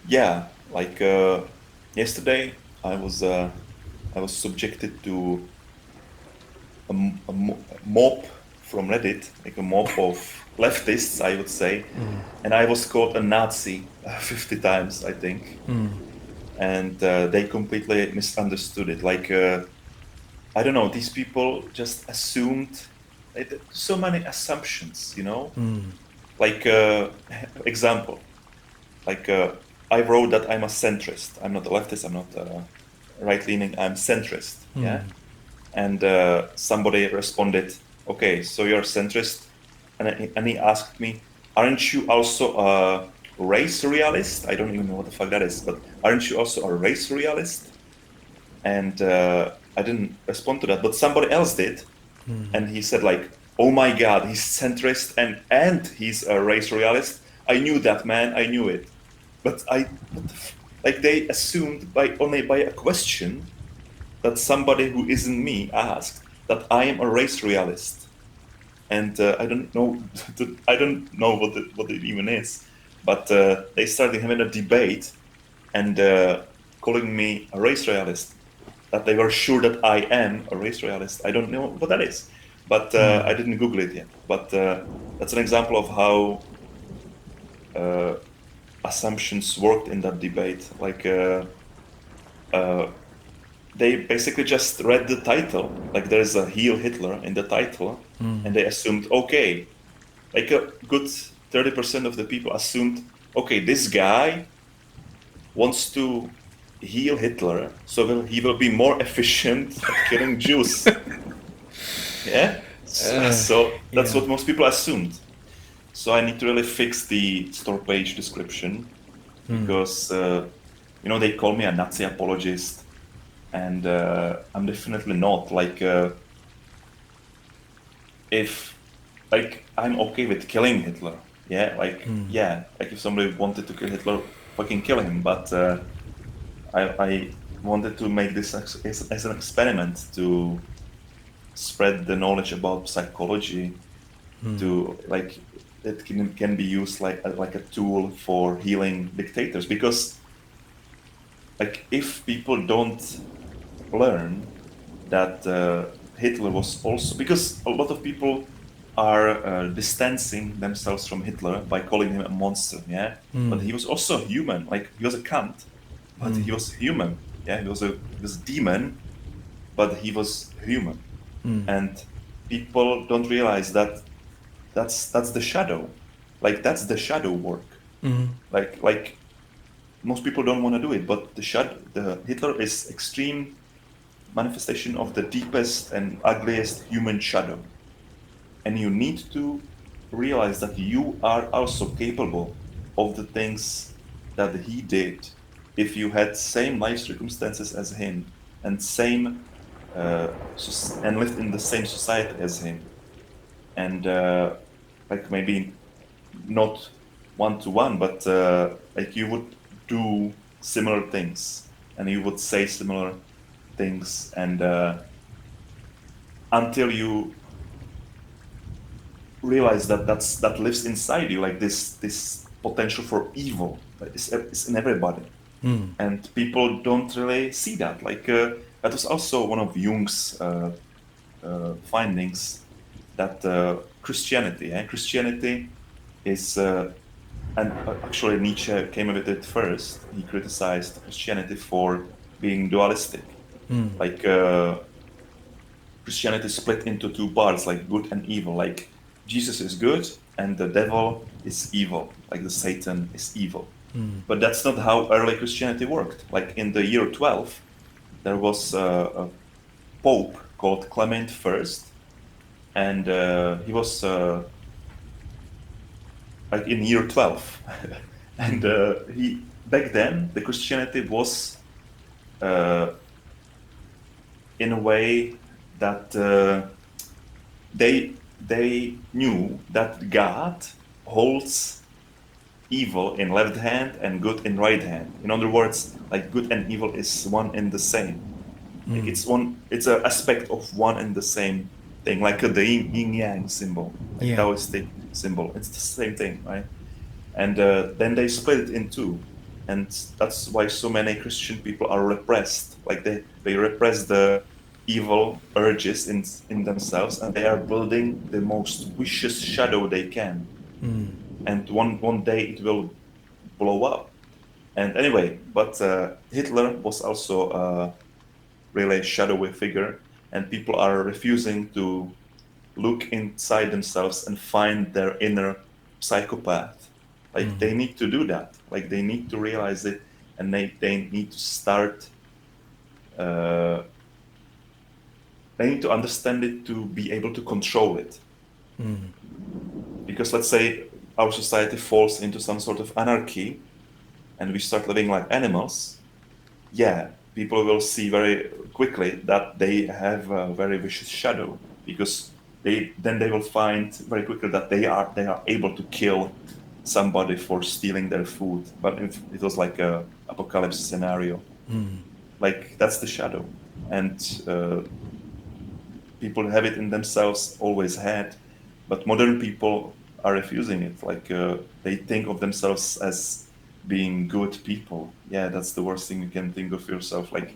Yeah, like yesterday, I was subjected to a mob from Reddit, like a mob of leftists, I would say, and I was called a Nazi 50 times, I think, and they completely misunderstood it. Like I don't know, these people just assumed so many assumptions, you know. Like example. Like I wrote that I'm a centrist. I'm not a leftist. I'm not right leaning. I'm centrist. Yeah. And somebody responded, "Okay, so you're a centrist," and he asked me, "Aren't you also a race realist?" I don't even know what the fuck that is, but aren't you also a race realist? And I didn't respond to that, but somebody else did, and he said like, "Oh my God, he's centrist and he's a race realist. I knew that, man. I knew it." But like they assumed by only by a question that somebody who isn't me asked, that I am a race realist, and I don't know, I don't know what it even is, but they started having a debate and calling me a race realist. That they were sure that I am a race realist. I don't know what that is, but I didn't Google it yet. But that's an example of how assumptions worked in that debate. Like they basically just read the title, like there's a Heal Hitler in the title, and they assumed, okay, like a good 30% of the people assumed, okay, this guy wants to heal Hitler, so he will be more efficient at killing Jews. Yeah? So that's Yeah. what most people assumed. So I need to really fix the store page description because, they call me a Nazi apologist, and I'm definitely not. Like, I'm okay with killing Hitler. Yeah, like if somebody wanted to kill Hitler, fucking kill him. But I wanted to make this as an experiment to spread the knowledge about psychology to like it can be used like a tool for healing dictators, because like if people don't learn that Hitler was also, because a lot of people are distancing themselves from Hitler by calling him a monster, yeah, but he was also human. Like he was a cunt, but he was human. Yeah, he was a demon, but he was human. And people don't realize that that's the shadow. Like that's the shadow work. Like most people don't want to do it, but the Hitler is extreme manifestation of the deepest and ugliest human shadow. And you need to realize that you are also capable of the things that he did if you had same life circumstances as him and same and lived in the same society as him, and like maybe not one to one, but like you would do similar things and you would say similar things, and until you realize that lives inside you, like this potential for evil, like it's in everybody, and people don't really see that. Like that was also one of Jung's findings, that Christianity is and actually Nietzsche came with it first. He criticized Christianity for being dualistic. Like Christianity split into two parts, like good and evil. Like Jesus is good and the devil is evil, like the Satan is evil. But that's not how early Christianity worked. Like in the year 12, there was a pope called Clement I, and he was like in year 12. And he back then the Christianity was uh, in a way that they knew that God holds evil in left hand and good in right hand. In other words, like good and evil is one and the same. Like it's an aspect of one and the same thing, like the yin yang symbol, like Yeah. Taoistic symbol. It's the same thing, right? And then they split it in two, and that's why so many Christian people are repressed. Like they repress the evil urges in themselves, and they are building the most vicious shadow they can. And one day it will blow up. And anyway, but Hitler was also a really shadowy figure, and people are refusing to look inside themselves and find their inner psychopath. Like they need to do that. Like they need to realize it, and they need to start. Uh, they need to understand it to be able to control it. Because let's say our society falls into some sort of anarchy, and we start living like animals. Yeah, people will see very quickly that they have a very vicious shadow, because they will find very quickly that they are able to kill somebody for stealing their food. But if it was like a apocalypse scenario, like that's the shadow, and people have it in themselves, always had, but modern people are refusing it. Like they think of themselves as being good people. Yeah, that's the worst thing you can think of yourself. Like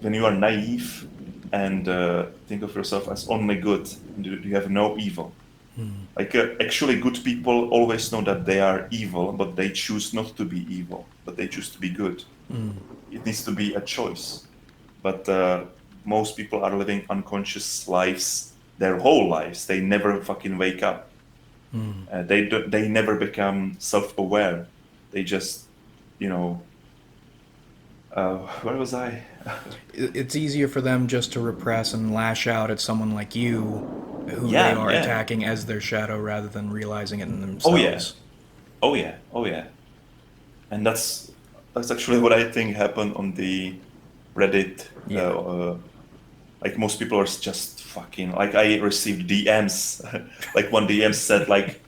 when you are naive and think of yourself as only good, and you have no evil. Like actually, good people always know that they are evil, but they choose not to be evil, but they choose to be good. It needs to be a choice. But most people are living unconscious lives their whole lives. They never fucking wake up. They never become self-aware. They just, you know, where was I? It's easier for them just to repress and lash out at someone like you who they Yeah, are yeah. attacking as their shadow rather than realizing it in Oh yeah, themselves. oh yeah, oh yeah. And that's actually what I think happened on the Reddit. Yeah. Like most people are just fucking. Like I received DMs. Like one DM said like,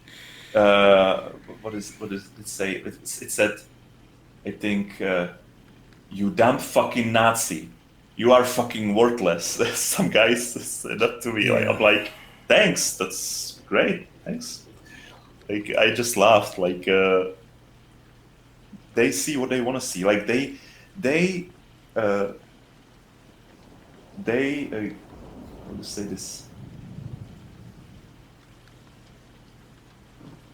what does it say? It said, I think, you damn fucking Nazi, you are fucking worthless. Some guys said that to me. Like Yeah. I'm like, thanks, that's great, thanks. Like I just laughed. Like they see what they want to see. Like they uh, they how to say this?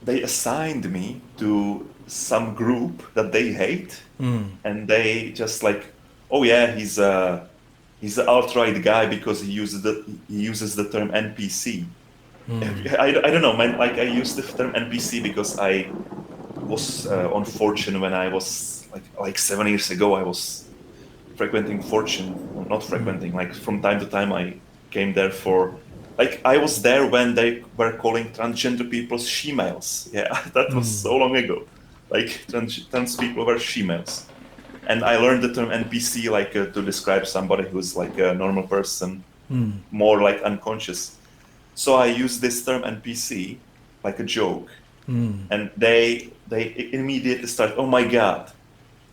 They assigned me to some group that they hate, and they just like, oh yeah, he's an alt-right guy because he uses the term NPC. I don't know, man. Like I use the term NPC because I was on Fortune when I was like 7 years ago. I was frequenting Fortune, or not frequenting. Like from time to time, I came there for. Like I was there when they were calling transgender people she-males. Yeah, that was so long ago. Like trans people were she-males, and I learned the term NPC like to describe somebody who's like a normal person, more like unconscious. So I use this term NPC like a joke, and they immediately start, oh my god,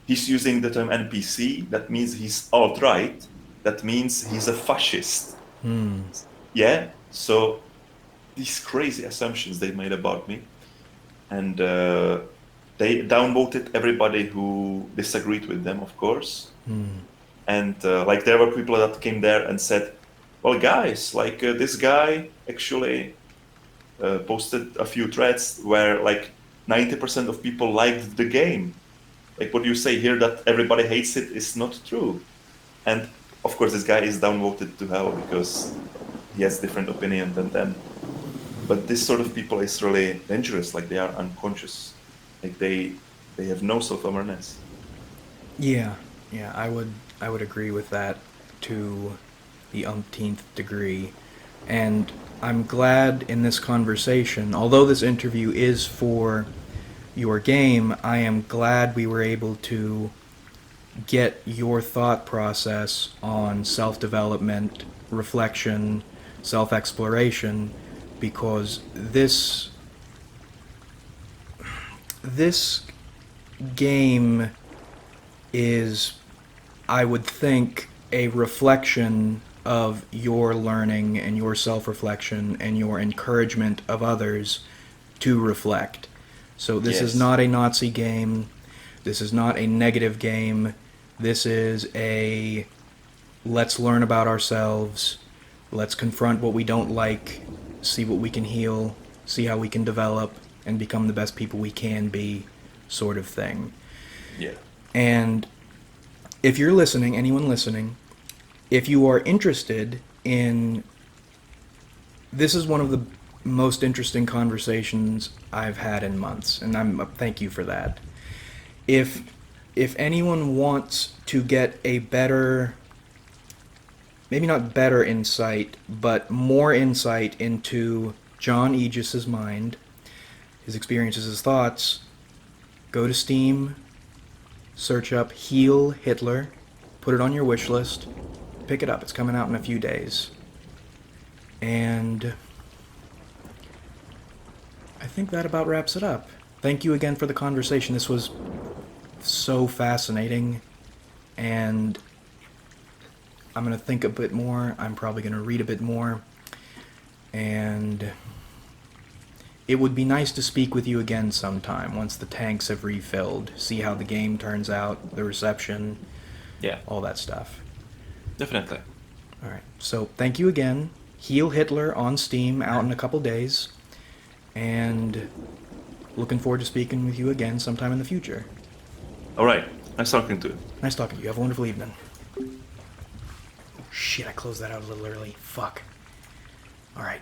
he's using the term NPC. That means he's alt-right. That means he's a fascist. Yeah. So these crazy assumptions they made about me, and they downvoted everybody who disagreed with them, of course. And like there were people that came there and said, "Well, guys, like this guy actually posted a few threads where like 90% of people liked the game. Like what you say here that everybody hates it is not true." And of course, this guy is downvoted to hell because he has different opinion than them. But this sort of people is really dangerous. Like they are unconscious. Like they have no self-awareness. Yeah. Yeah, I would agree with that to the umpteenth degree. And I'm glad in this conversation, although this interview is for your game, I am glad we were able to get your thought process on self-development, reflection, self-exploration, because this game is, I would think, a reflection of your learning and your self-reflection and your encouragement of others to reflect. So this is Yes. not a Nazi game. This is not a negative game. This is a let's learn about ourselves. Let's confront what we don't like, see what we can heal, see how we can develop, and become the best people we can be, sort of thing. Yeah. And if you're listening, anyone listening, if you are interested in, this is one of the most interesting conversations I've had in months, and thank you for that. If if anyone wants to get a better, maybe not better insight, but more insight into Jon Aegis's mind, his experiences, his thoughts, go to Steam, search up Heal Hitler, put it on your wish list, pick it up. It's coming out in a few days. And I think that about wraps it up. Thank you again for the conversation. This was so fascinating, and I'm going to think a bit more. I'm probably going to read a bit more. And it would be nice to speak with you again sometime once the tanks have refilled. See how the game turns out, the reception, Yeah, all that stuff. definitely. All right. So thank you again. Heal Hitler on Steam, out in a couple days. And looking forward to speaking with you again sometime in the future. All right. Nice talking to you. Nice talking to you. Have a wonderful evening. Shit, I closed that out a little early. Fuck. All right.